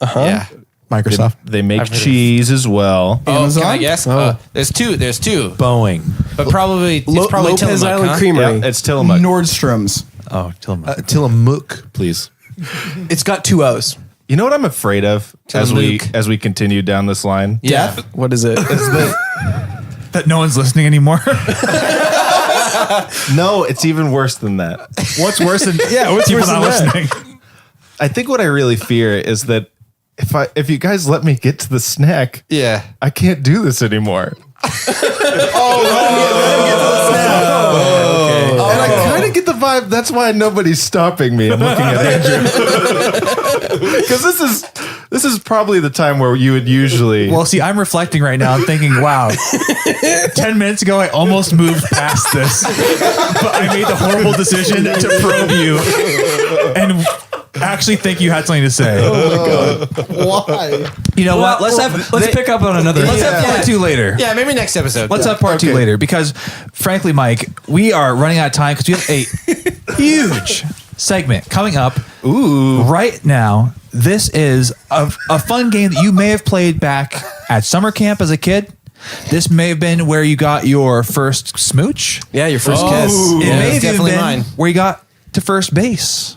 [SPEAKER 3] Yeah.
[SPEAKER 6] Microsoft.
[SPEAKER 7] They make
[SPEAKER 3] I've heard of
[SPEAKER 7] cheese as well.
[SPEAKER 3] Oh, can I guess? There's two.
[SPEAKER 4] Boeing.
[SPEAKER 3] But probably it's probably
[SPEAKER 5] Lopez
[SPEAKER 3] Tillamook,
[SPEAKER 5] Island
[SPEAKER 3] huh?
[SPEAKER 5] Creamery.
[SPEAKER 7] Yeah, it's Tillamook.
[SPEAKER 6] Nordstrom's.
[SPEAKER 1] Oh, Tillamook.
[SPEAKER 4] Tillamook, please.
[SPEAKER 5] It's got 2 O's.
[SPEAKER 7] You know what I'm afraid of
[SPEAKER 3] Tillamook.
[SPEAKER 7] as we continue down this line?
[SPEAKER 3] Yeah.
[SPEAKER 5] What is it?
[SPEAKER 1] That no one's listening anymore.
[SPEAKER 7] No, it's even worse than that.
[SPEAKER 1] What's worse than
[SPEAKER 5] what's
[SPEAKER 1] people
[SPEAKER 5] worse
[SPEAKER 1] not
[SPEAKER 5] than that?
[SPEAKER 1] listening?
[SPEAKER 7] I think what I really fear is that if you guys let me get to the snack,
[SPEAKER 3] Yeah.
[SPEAKER 7] I can't do this anymore. And I kind of get the vibe. That's why nobody's stopping me. I'm looking at Andrew because this is probably the time where you would usually.
[SPEAKER 1] Well, see, I'm reflecting right now. I'm thinking, wow, 10 minutes ago, I almost moved past this, but I made the horrible decision to probe you and actually think you had something to say.
[SPEAKER 6] Why?
[SPEAKER 1] You know what?
[SPEAKER 2] Let's pick up on another.
[SPEAKER 1] Let's have part 2 later.
[SPEAKER 3] Yeah, maybe next episode.
[SPEAKER 1] Let's have part 2 later because, frankly, Mike, we are running out of time because we have a huge segment coming up right now. This is a fun game that you may have played back at summer camp as a kid. This may have been where you got your first smooch.
[SPEAKER 5] Yeah, your first kiss.
[SPEAKER 1] It
[SPEAKER 3] Yeah,
[SPEAKER 1] may
[SPEAKER 3] it's
[SPEAKER 1] have even
[SPEAKER 3] definitely
[SPEAKER 1] been
[SPEAKER 3] mine.
[SPEAKER 1] where you got to first base.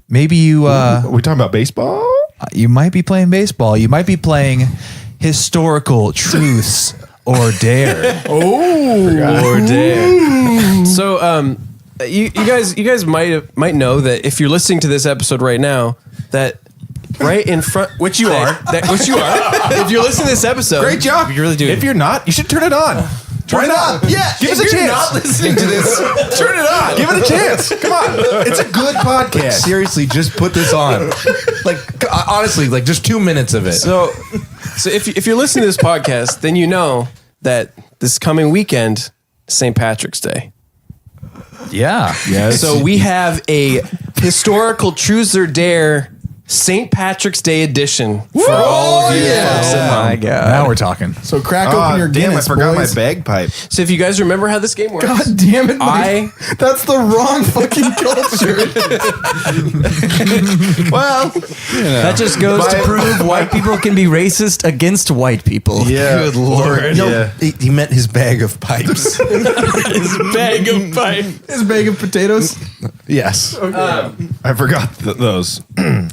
[SPEAKER 1] Maybe you
[SPEAKER 7] Are we talking about baseball?
[SPEAKER 1] you might be playing baseball. You might be playing historical truths or dare.
[SPEAKER 5] Or dare. So, you guys might know that if you're listening to this episode right now, that right in front, which you are, if you're listening to this episode,
[SPEAKER 7] Great job.
[SPEAKER 3] You really do.
[SPEAKER 7] If you're not, you should turn it on. Turn it on. Yeah. Give us a chance.
[SPEAKER 3] not listening to this,
[SPEAKER 7] Turn it on. Give it a chance. Come on. It's a good podcast.
[SPEAKER 4] Seriously, just put this on. Like, honestly, like just 2 minutes of it.
[SPEAKER 5] So if you're listening to this podcast, then you know that this coming weekend, St. Patrick's Day.
[SPEAKER 1] Yeah.
[SPEAKER 7] Yes.
[SPEAKER 5] So we have a historical truths or dare St. Patrick's Day edition for all of you folks at home.
[SPEAKER 2] My God.
[SPEAKER 1] Now we're talking.
[SPEAKER 6] So crack open your
[SPEAKER 7] damn,
[SPEAKER 6] Guinness,
[SPEAKER 7] I forgot
[SPEAKER 6] boys.
[SPEAKER 7] my bagpipe.
[SPEAKER 5] So if you guys remember how this game works,
[SPEAKER 6] God damn it, Mike. That's the wrong fucking culture.
[SPEAKER 7] Well,
[SPEAKER 2] That just goes to prove white people can be racist against white people.
[SPEAKER 7] yeah. Good Lord.
[SPEAKER 4] No,
[SPEAKER 7] Yeah.
[SPEAKER 4] he meant his bag of pipes.
[SPEAKER 5] bag of pipe.
[SPEAKER 6] His bag of potatoes.
[SPEAKER 4] Yes.
[SPEAKER 7] I forgot those.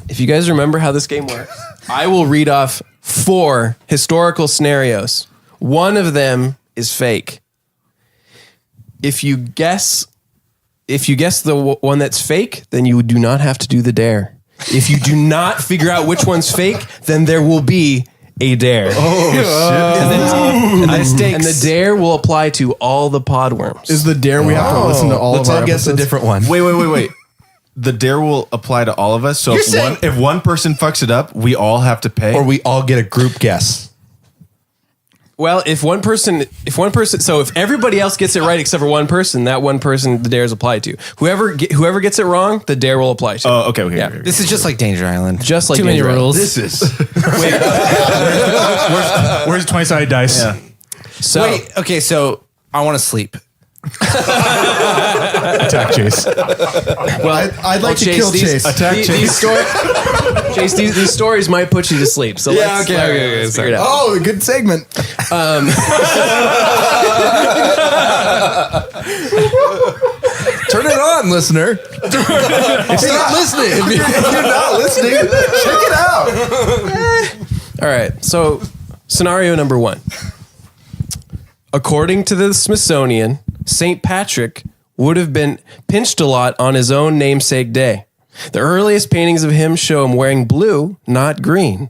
[SPEAKER 5] If you guys remember how this game works, I will read off 4 historical scenarios. One of them is fake. If you guess the one that's fake, then you do not have to do the dare. If you do not figure out which one's fake, then there will be a dare.
[SPEAKER 2] And
[SPEAKER 5] And the dare will apply to all the podworms.
[SPEAKER 6] Is the dare we have to listen to all
[SPEAKER 4] Let's
[SPEAKER 6] of our
[SPEAKER 4] all guess a
[SPEAKER 6] episodes?
[SPEAKER 4] different one.
[SPEAKER 7] Wait. The dare will apply to all of us. So if one person fucks it up, we all have to pay.
[SPEAKER 4] Or we all get a group guess.
[SPEAKER 5] Well, if everybody else gets it right except for one person, that one person the dare is applied to. Whoever gets it wrong, the dare will apply to.
[SPEAKER 7] Oh, okay.
[SPEAKER 5] Yeah.
[SPEAKER 3] this is just like Danger Island.
[SPEAKER 5] Just like
[SPEAKER 3] too many
[SPEAKER 5] Danger Island.
[SPEAKER 3] rules.
[SPEAKER 7] This is.
[SPEAKER 1] Where's the 20-sided dice?
[SPEAKER 7] Yeah.
[SPEAKER 5] So
[SPEAKER 3] Wait, okay, so I want to sleep.
[SPEAKER 1] Attack Chase.
[SPEAKER 5] Well,
[SPEAKER 6] I'd like to kill Chase.
[SPEAKER 5] Chase, these stories might put you to sleep. So let's figure it out.
[SPEAKER 6] Oh, good segment.
[SPEAKER 4] Turn it on, listener. If you're not listening, check it out.
[SPEAKER 5] All right. So, scenario number 1. According to the Smithsonian, St. Patrick would have been pinched a lot on his own namesake day. The earliest paintings of him show him wearing blue, not green.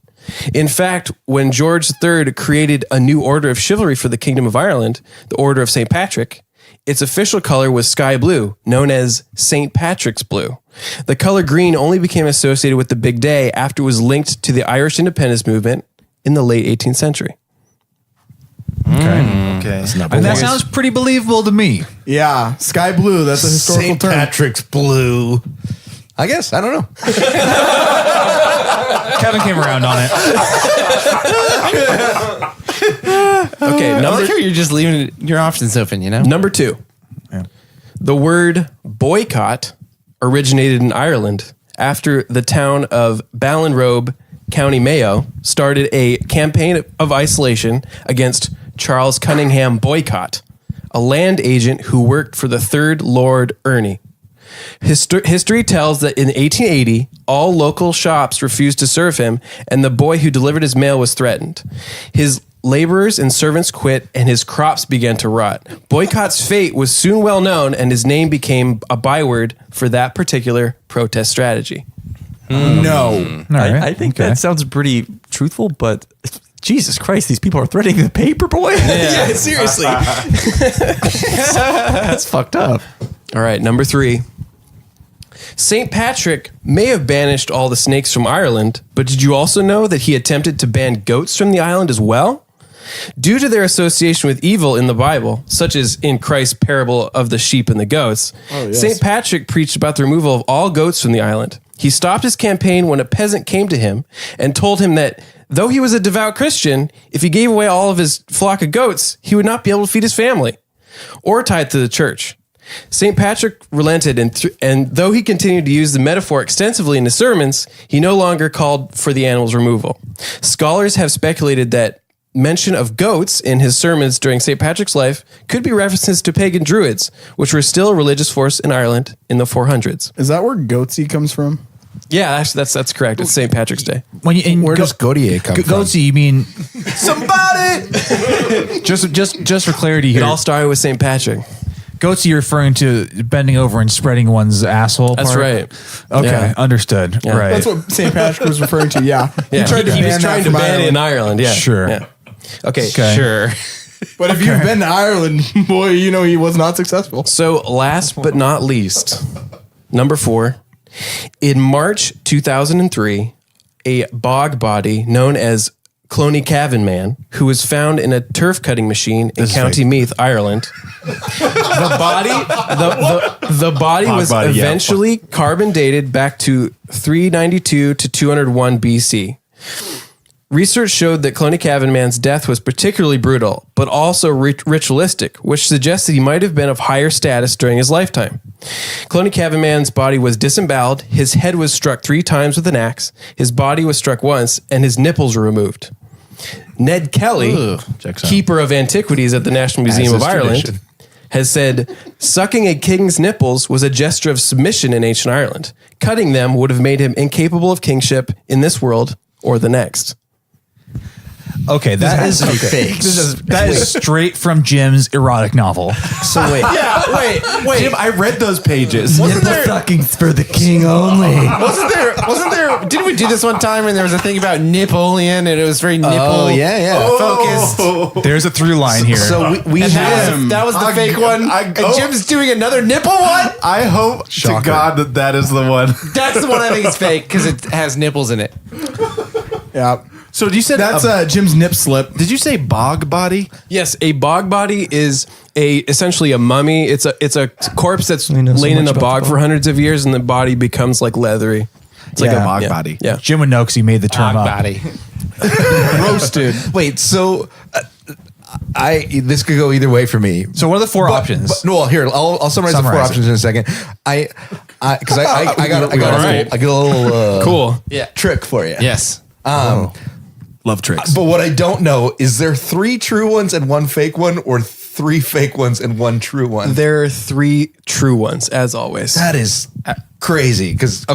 [SPEAKER 5] In fact, when George III created a new order of chivalry for the Kingdom of Ireland, the Order of St. Patrick, its official color was sky blue, known as St. Patrick's blue. The color green only became associated with the big day after it was linked to the Irish independence movement in the late 18th century.
[SPEAKER 7] Okay.
[SPEAKER 1] And that sounds pretty believable to me.
[SPEAKER 6] Yeah, sky blue. That's a historical
[SPEAKER 8] St.
[SPEAKER 6] term.
[SPEAKER 8] Patrick's blue.
[SPEAKER 4] I guess. I don't know.
[SPEAKER 1] Kevin came around on it.
[SPEAKER 5] Okay,
[SPEAKER 3] I like how you're just leaving your options open, you know?
[SPEAKER 5] Number 2. The word boycott originated in Ireland after the town of Ballinrobe, County Mayo, started a campaign of isolation against Charles Cunningham Boycott, a land agent who worked for the Third Lord Ernie. History tells that in 1880, all local shops refused to serve him, and the boy who delivered his mail was threatened. His laborers and servants quit, and his crops began to rot. Boycott's fate was soon well known, and his name became a byword for that particular protest strategy.
[SPEAKER 6] No.
[SPEAKER 1] All right.
[SPEAKER 2] I think
[SPEAKER 1] Okay.
[SPEAKER 2] that sounds pretty truthful, but Jesus Christ, these people are threatening the paper boy.
[SPEAKER 5] Yeah, seriously.
[SPEAKER 2] That's fucked up.
[SPEAKER 5] All right, number 3. St. Patrick may have banished all the snakes from Ireland, but did you also know that he attempted to ban goats from the island as well? Due to their association with evil in the Bible, such as in Christ's parable of the sheep and the goats, St. Patrick preached about the removal of all goats from the island. He stopped his campaign when a peasant came to him and told him that though he was a devout Christian, if he gave away all of his flock of goats, he would not be able to feed his family or tithe to the church. St. Patrick relented, and though he continued to use the metaphor extensively in his sermons, he no longer called for the animal's removal. Scholars have speculated that mention of goats in his sermons during St. Patrick's life could be references to pagan druids, which were still a religious force in Ireland in the 400s.
[SPEAKER 6] Is that where goatsy comes from?
[SPEAKER 5] Yeah, actually, that's correct. It's St. Patrick's Day.
[SPEAKER 1] When you
[SPEAKER 4] Where does Gautier come from?
[SPEAKER 1] Goatsy, you mean
[SPEAKER 4] Somebody!
[SPEAKER 1] just for clarity
[SPEAKER 5] It
[SPEAKER 1] here.
[SPEAKER 5] all started with St. Patrick.
[SPEAKER 1] Goatsy, you're referring to bending over and spreading one's asshole.
[SPEAKER 5] That's
[SPEAKER 1] part?
[SPEAKER 5] right.
[SPEAKER 1] Okay,
[SPEAKER 5] Yeah.
[SPEAKER 1] understood.
[SPEAKER 5] Yeah.
[SPEAKER 1] Right.
[SPEAKER 6] That's what St. Patrick was referring to. Yeah.
[SPEAKER 5] Yeah, he was trying to ban it in Ireland. Yeah,
[SPEAKER 1] Sure.
[SPEAKER 5] Yeah. Okay.
[SPEAKER 1] Okay.
[SPEAKER 3] Sure.
[SPEAKER 6] But if you've been to Ireland, boy, you know he was not successful.
[SPEAKER 5] So last but not least, number 4, in March 2003, a bog body known as Cloney Cavan Man, who was found in a turf cutting machine in County Meath, Ireland. The body was
[SPEAKER 7] body, yeah.
[SPEAKER 5] eventually carbon dated back to 392 to 201 BC. Research showed that Cloney Cavan Man's death was particularly brutal, but also ritualistic, which suggests that he might have been of higher status during his lifetime. Cloney Cavan Man's body was disemboweled, his head was struck 3 times with an axe, his body was struck once, and his nipples were removed. Ned Kelly, keeper of antiquities at the National Museum of Ireland, has said, sucking a king's nipples was a gesture of submission in ancient Ireland. Cutting them would have made him incapable of kingship in this world or the next.
[SPEAKER 1] Okay, that is fake. That is straight from Jim's erotic novel.
[SPEAKER 3] So wait.
[SPEAKER 7] Wait, Jim, I read those pages.
[SPEAKER 3] Nipple sucking's for the king only. Wasn't there, didn't we do this one time when there was a thing about Napoleon and it was very nipple focused?
[SPEAKER 1] There's a through line here.
[SPEAKER 4] So we
[SPEAKER 3] And
[SPEAKER 4] have
[SPEAKER 3] that was the fake one. And Jim's doing another nipple one?
[SPEAKER 7] I hope
[SPEAKER 1] Shocker.
[SPEAKER 7] to God that is the one.
[SPEAKER 3] That's the one I think is fake because it has nipples in it.
[SPEAKER 6] Yeah.
[SPEAKER 7] So you said
[SPEAKER 6] That's Jim's nip slip.
[SPEAKER 7] did you say bog body?
[SPEAKER 5] Yes, a bog body is essentially a mummy. It's a corpse that's lain in a bog for hundreds of years, and the body becomes like leathery.
[SPEAKER 7] It's like a
[SPEAKER 1] Yeah.
[SPEAKER 7] bog
[SPEAKER 5] Yeah.
[SPEAKER 7] body.
[SPEAKER 5] Yeah.
[SPEAKER 1] Jim would know because he made the term
[SPEAKER 3] Dog
[SPEAKER 1] up.
[SPEAKER 3] body.
[SPEAKER 6] Roasted.
[SPEAKER 4] Wait, so this could go either way for me.
[SPEAKER 1] So what are the four options?
[SPEAKER 4] No, here I'll summarize the four
[SPEAKER 1] Summarize
[SPEAKER 4] options in a second. Because I got a little
[SPEAKER 5] Cool.
[SPEAKER 4] trick for you.
[SPEAKER 3] Yes.
[SPEAKER 7] Love tricks.
[SPEAKER 4] But what I don't know is there 3 true ones and 1 fake one, or 3 fake ones and 1 true one?
[SPEAKER 5] There are 3 true ones, as always.
[SPEAKER 4] That is crazy. Because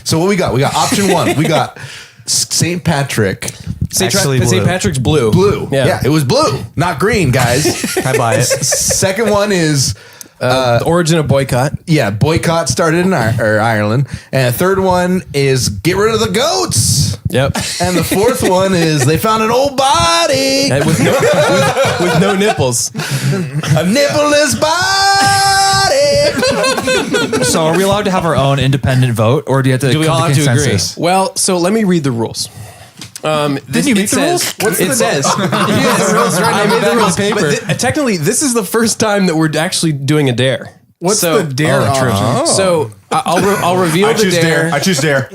[SPEAKER 4] so what we got? We got option 1. We got St. Patrick.
[SPEAKER 5] St.
[SPEAKER 3] Actually blue.
[SPEAKER 5] Patrick's blue.
[SPEAKER 4] Blue. Yeah, it was blue, not green, guys.
[SPEAKER 3] I buy it.
[SPEAKER 4] Second one is
[SPEAKER 5] The origin of boycott.
[SPEAKER 4] boycott started in Ireland. And the third one is get rid of the goats.
[SPEAKER 5] Yep.
[SPEAKER 4] And the fourth one is they found an old body,
[SPEAKER 5] And with no nipples.
[SPEAKER 4] a nippleless body.
[SPEAKER 1] So are we allowed to have our own independent vote, or do you have to?
[SPEAKER 3] Do we
[SPEAKER 1] come
[SPEAKER 3] all have to agree?
[SPEAKER 1] consensus?
[SPEAKER 5] Well, so let me read the rules. Didn't
[SPEAKER 1] you make the rules?
[SPEAKER 5] It says I made the rules. But technically, this is the first time that we're actually doing a dare.
[SPEAKER 6] What's the dare option?
[SPEAKER 5] So I'll reveal the dare.
[SPEAKER 7] I choose dare.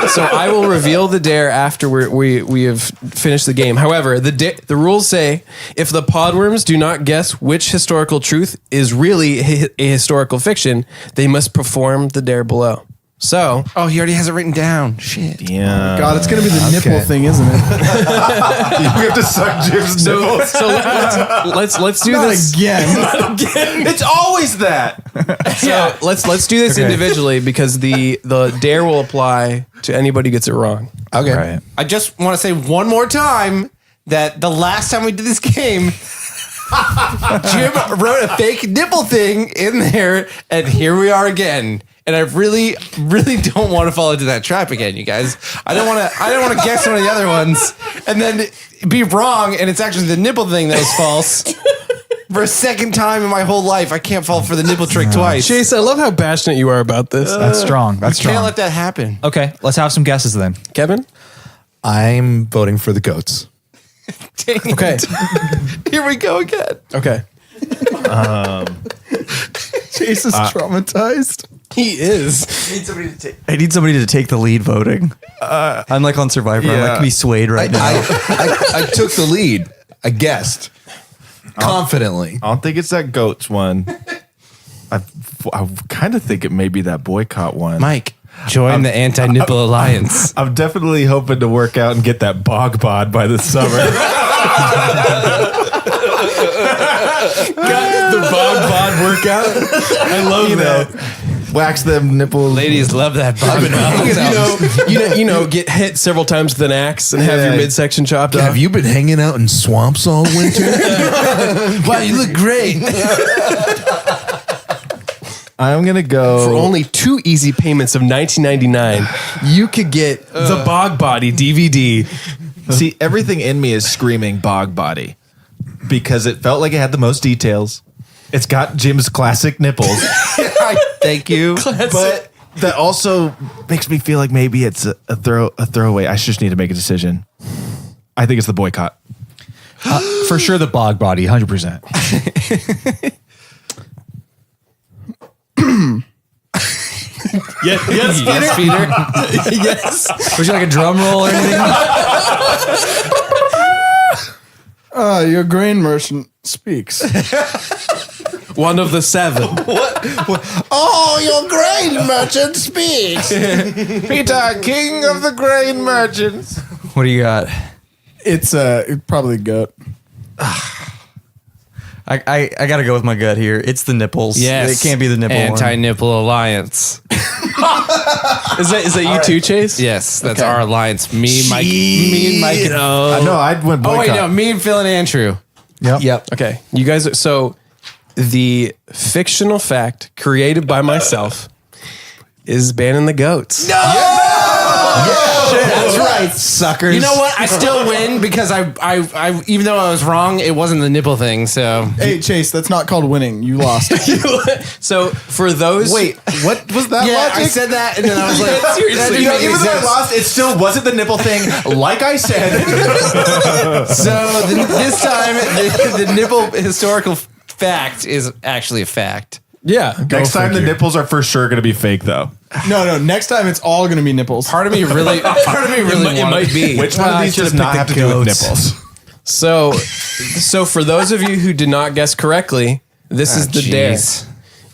[SPEAKER 5] So I will reveal the dare after we have finished the game. However, the rules say if the Podworms do not guess which historical truth is really a historical fiction, they must perform the dare below. So
[SPEAKER 3] Oh, he already has it written down. Shit.
[SPEAKER 7] Yeah.
[SPEAKER 6] God, it's gonna be the nipple thing, isn't it?
[SPEAKER 7] We have to suck Jim's nipples.
[SPEAKER 5] so let's do
[SPEAKER 6] Not
[SPEAKER 5] this
[SPEAKER 6] again.
[SPEAKER 7] It's always that.
[SPEAKER 5] So let's do this individually because the dare will apply to anybody who gets it wrong.
[SPEAKER 4] Okay.
[SPEAKER 1] Right.
[SPEAKER 3] I just want to say one more time that the last time we did this game, Jim wrote a fake nipple thing in there, and here we are again. And I really, really don't want to fall into that trap again, you guys. I don't want to guess some of the other ones and then be wrong, and it's actually the nipple thing that was false. For a second time in my whole life, I can't fall for the nipple trick twice.
[SPEAKER 5] Chase, I love how passionate you are about this.
[SPEAKER 1] That's strong. That's
[SPEAKER 3] Can't
[SPEAKER 1] strong.
[SPEAKER 3] let that happen.
[SPEAKER 1] Okay, let's have some guesses then.
[SPEAKER 5] Kevin?
[SPEAKER 4] I'm voting for the goats.
[SPEAKER 3] Dang it.
[SPEAKER 5] Okay.
[SPEAKER 3] Here we go again.
[SPEAKER 5] Okay.
[SPEAKER 6] Chase is traumatized.
[SPEAKER 5] He is.
[SPEAKER 2] I need somebody to take the lead voting. I'm like on Survivor. I'm like be swayed right now.
[SPEAKER 4] I took the lead. I guessed confidently.
[SPEAKER 7] I don't think it's that goats one. I kind of think it may be that boycott one.
[SPEAKER 3] Mike, join the Anti-Nipple Alliance.
[SPEAKER 7] I'm definitely hoping to work out and get that bog bod by the summer.
[SPEAKER 5] The Bob Bod workout. I love that.
[SPEAKER 7] Wax them nipples.
[SPEAKER 3] Ladies love that bug.
[SPEAKER 5] You know, get hit several times with an axe and have your midsection chopped off.
[SPEAKER 4] Have you been hanging out in swamps all winter?
[SPEAKER 3] Wow, you look great.
[SPEAKER 7] I'm gonna go
[SPEAKER 5] For only 2 easy payments of $19.99, you could get the Bog Body DVD.
[SPEAKER 7] See, everything in me is screaming bog body because it felt like it had the most details. It's got Jim's classic nipples,
[SPEAKER 3] Thank you.
[SPEAKER 7] but that also makes me feel like maybe it's a throwaway. I just need to make a decision. I think it's the boycott.
[SPEAKER 1] For sure, the bog body, 100%.
[SPEAKER 5] Yes, Peter. Yes.
[SPEAKER 2] Would you like a drum roll or anything?
[SPEAKER 6] Your grain merchant speaks.
[SPEAKER 5] One of the 7.
[SPEAKER 4] Oh, your grain merchant speaks.
[SPEAKER 7] Peter, king of the grain merchants.
[SPEAKER 2] What do you got?
[SPEAKER 6] It's probably goat.
[SPEAKER 2] I got to go with my gut here. It's the nipples.
[SPEAKER 3] Yes.
[SPEAKER 2] It can't be the nipple one.
[SPEAKER 3] Anti-Nipple Alliance.
[SPEAKER 5] Is that you too, Chase?
[SPEAKER 3] Yes, that's
[SPEAKER 5] Okay.
[SPEAKER 3] our alliance. Me and Mike.
[SPEAKER 7] No, I'd went
[SPEAKER 3] Oh
[SPEAKER 7] boycott.
[SPEAKER 3] wait, no, me and Phil and Andrew.
[SPEAKER 5] Yep. Okay. You guys are, so the fictional fact created by myself is banning the goats.
[SPEAKER 4] That's right, suckers.
[SPEAKER 3] You know what? I still win because I even though I was wrong, it wasn't the nipple thing. So
[SPEAKER 6] Hey, Chase, that's not called winning. You lost.
[SPEAKER 5] So for those
[SPEAKER 7] Wait, what was that
[SPEAKER 3] yeah,
[SPEAKER 7] logic?
[SPEAKER 3] I said that, and then I was like,
[SPEAKER 5] Seriously.
[SPEAKER 3] that didn't
[SPEAKER 7] You know,
[SPEAKER 3] make
[SPEAKER 7] even
[SPEAKER 3] any
[SPEAKER 7] though I
[SPEAKER 3] sense.
[SPEAKER 7] lost, it still wasn't the nipple thing, like I said.
[SPEAKER 3] So this time, the nipple historical fact is actually a fact.
[SPEAKER 5] Yeah.
[SPEAKER 7] Next time, the nipples are for sure going to be fake, though.
[SPEAKER 6] No. Next time, it's all going to be nipples.
[SPEAKER 3] Part of me really
[SPEAKER 5] It might be.
[SPEAKER 7] Which one of these does not have to do with nipples?
[SPEAKER 5] So for those of you who did not guess correctly, this is the dare.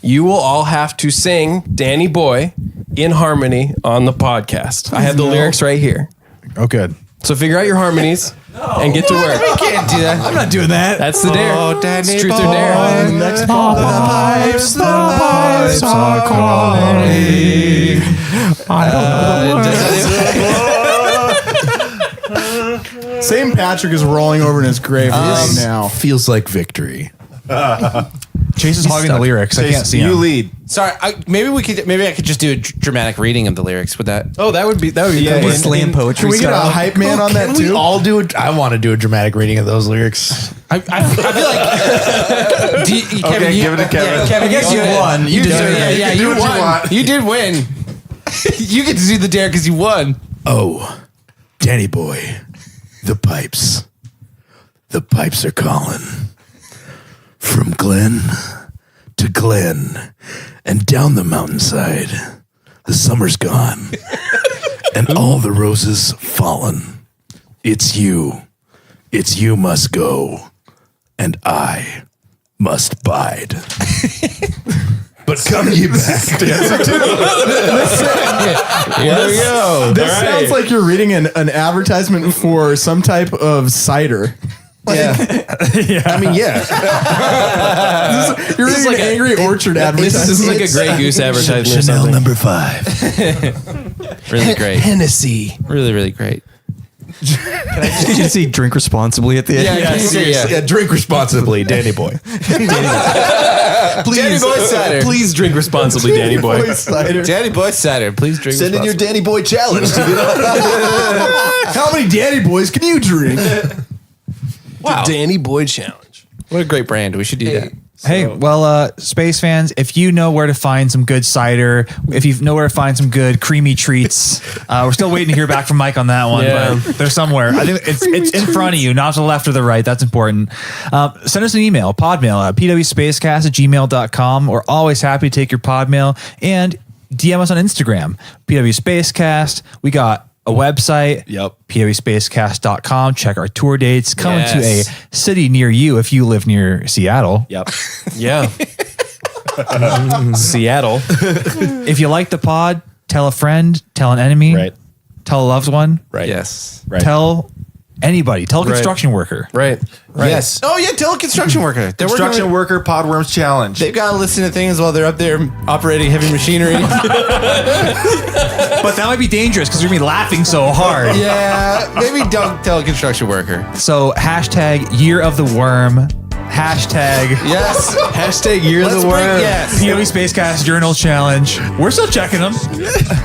[SPEAKER 5] You will all have to sing Danny Boy in harmony on the podcast. I have the lyrics right here.
[SPEAKER 1] Oh, good.
[SPEAKER 5] So figure out your harmonies and get to work.
[SPEAKER 3] We can't do that.
[SPEAKER 1] I'm not doing that.
[SPEAKER 5] That's the dare.
[SPEAKER 3] Oh, Danny
[SPEAKER 5] It's truth or
[SPEAKER 3] boy.
[SPEAKER 5] dare.
[SPEAKER 6] Next
[SPEAKER 1] The pipes are calling.
[SPEAKER 6] St. Patrick is rolling over in his grave right now.
[SPEAKER 4] Feels like victory.
[SPEAKER 1] Chase is hogging the lyrics. I can't see
[SPEAKER 4] You
[SPEAKER 1] him.
[SPEAKER 4] lead.
[SPEAKER 3] Sorry, maybe I could just do a dramatic reading of the lyrics. Would that?
[SPEAKER 5] Oh, that would be
[SPEAKER 4] Yeah,
[SPEAKER 5] cool.
[SPEAKER 2] Slam poetry.
[SPEAKER 6] Can we get a
[SPEAKER 2] style.
[SPEAKER 6] hype man on that
[SPEAKER 4] Can we
[SPEAKER 6] too?
[SPEAKER 4] all do it? I want to do a dramatic reading of those lyrics.
[SPEAKER 3] I feel like. Kevin,
[SPEAKER 4] give it to Kevin.
[SPEAKER 3] Yeah, Kevin,
[SPEAKER 2] I guess you won.
[SPEAKER 3] You
[SPEAKER 2] You
[SPEAKER 3] did.
[SPEAKER 2] deserve it.
[SPEAKER 3] Yeah,
[SPEAKER 4] do
[SPEAKER 3] you
[SPEAKER 4] what you
[SPEAKER 3] won.
[SPEAKER 4] want.
[SPEAKER 3] You did win. You get to do the dare because you won.
[SPEAKER 4] Oh, Danny boy, the pipes are calling from Glen to Glen and down the mountainside. The summer's gone and all the roses fallen. It's you must go and I must bide. But come ye back.
[SPEAKER 3] Here we go.
[SPEAKER 6] This sounds like you're reading an advertisement for some type of cider.
[SPEAKER 4] I mean, yeah.
[SPEAKER 6] You're reading
[SPEAKER 5] like
[SPEAKER 6] an
[SPEAKER 5] a-
[SPEAKER 6] Angry Orchard advertisement.
[SPEAKER 5] This is like a Grey Goose advertisement or
[SPEAKER 4] Chanel
[SPEAKER 5] something.
[SPEAKER 4] number 5.
[SPEAKER 3] Really great.
[SPEAKER 5] Hennessy.
[SPEAKER 3] Really, really great.
[SPEAKER 2] Did you say drink responsibly at the end?
[SPEAKER 4] Yeah, drink responsibly, Danny boy.
[SPEAKER 3] Danny Boy cider.
[SPEAKER 5] Please drink responsibly, Danny Boy.
[SPEAKER 6] Cider.
[SPEAKER 3] Danny Boy cider. Please drink.
[SPEAKER 4] Send in your
[SPEAKER 3] responsibly.
[SPEAKER 4] Danny boy challenge.
[SPEAKER 6] How many Danny boys can you drink?
[SPEAKER 3] Wow.
[SPEAKER 5] Danny Boy challenge.
[SPEAKER 3] What a great brand. We should do that.
[SPEAKER 1] Hey, well, space fans, if you know where to find some good cider, if you know where to find some good creamy treats, we're still waiting to hear back from Mike on that one.
[SPEAKER 5] Yeah.
[SPEAKER 1] But they're somewhere. I think it's in front of you, not to the left or the right. That's important. Send us an email, podmail at pwspacecast@gmail.com. We're always happy to take your podmail, and DM us on Instagram, pwspacecast. We got a website, pwspacecast.com. Check our tour dates. Coming to a city near you if you live near Seattle.
[SPEAKER 5] Yeah. Seattle.
[SPEAKER 1] If you like the pod, tell a friend, tell an enemy,
[SPEAKER 7] Right.
[SPEAKER 1] tell a loved one,
[SPEAKER 7] Right.
[SPEAKER 3] Yes.
[SPEAKER 7] Right.
[SPEAKER 1] tell anybody, tell a construction worker.
[SPEAKER 5] Right.
[SPEAKER 4] Yes.
[SPEAKER 3] Oh yeah, tell a construction worker. They're working
[SPEAKER 7] Construction worker Podworms challenge.
[SPEAKER 3] They've got to listen to things while they're up there operating heavy machinery.
[SPEAKER 1] But that might be dangerous because you're going to be laughing so hard.
[SPEAKER 3] Yeah, maybe don't tell a construction worker.
[SPEAKER 1] So hashtag Year of the Worm, hashtag
[SPEAKER 3] Yes.
[SPEAKER 5] Hashtag Year of the Worm.
[SPEAKER 3] Yes.
[SPEAKER 1] POV Spacecast Journal Challenge. We're still checking them.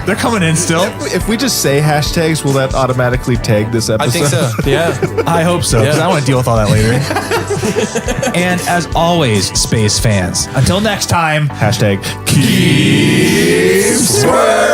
[SPEAKER 1] They're coming in still.
[SPEAKER 7] If we just say hashtags, will that automatically tag this episode?
[SPEAKER 3] I think so.
[SPEAKER 5] Yeah.
[SPEAKER 1] I hope so, because I want to deal with all that later. And as always, space fans, until next time,
[SPEAKER 7] Hashtag
[SPEAKER 1] keep square.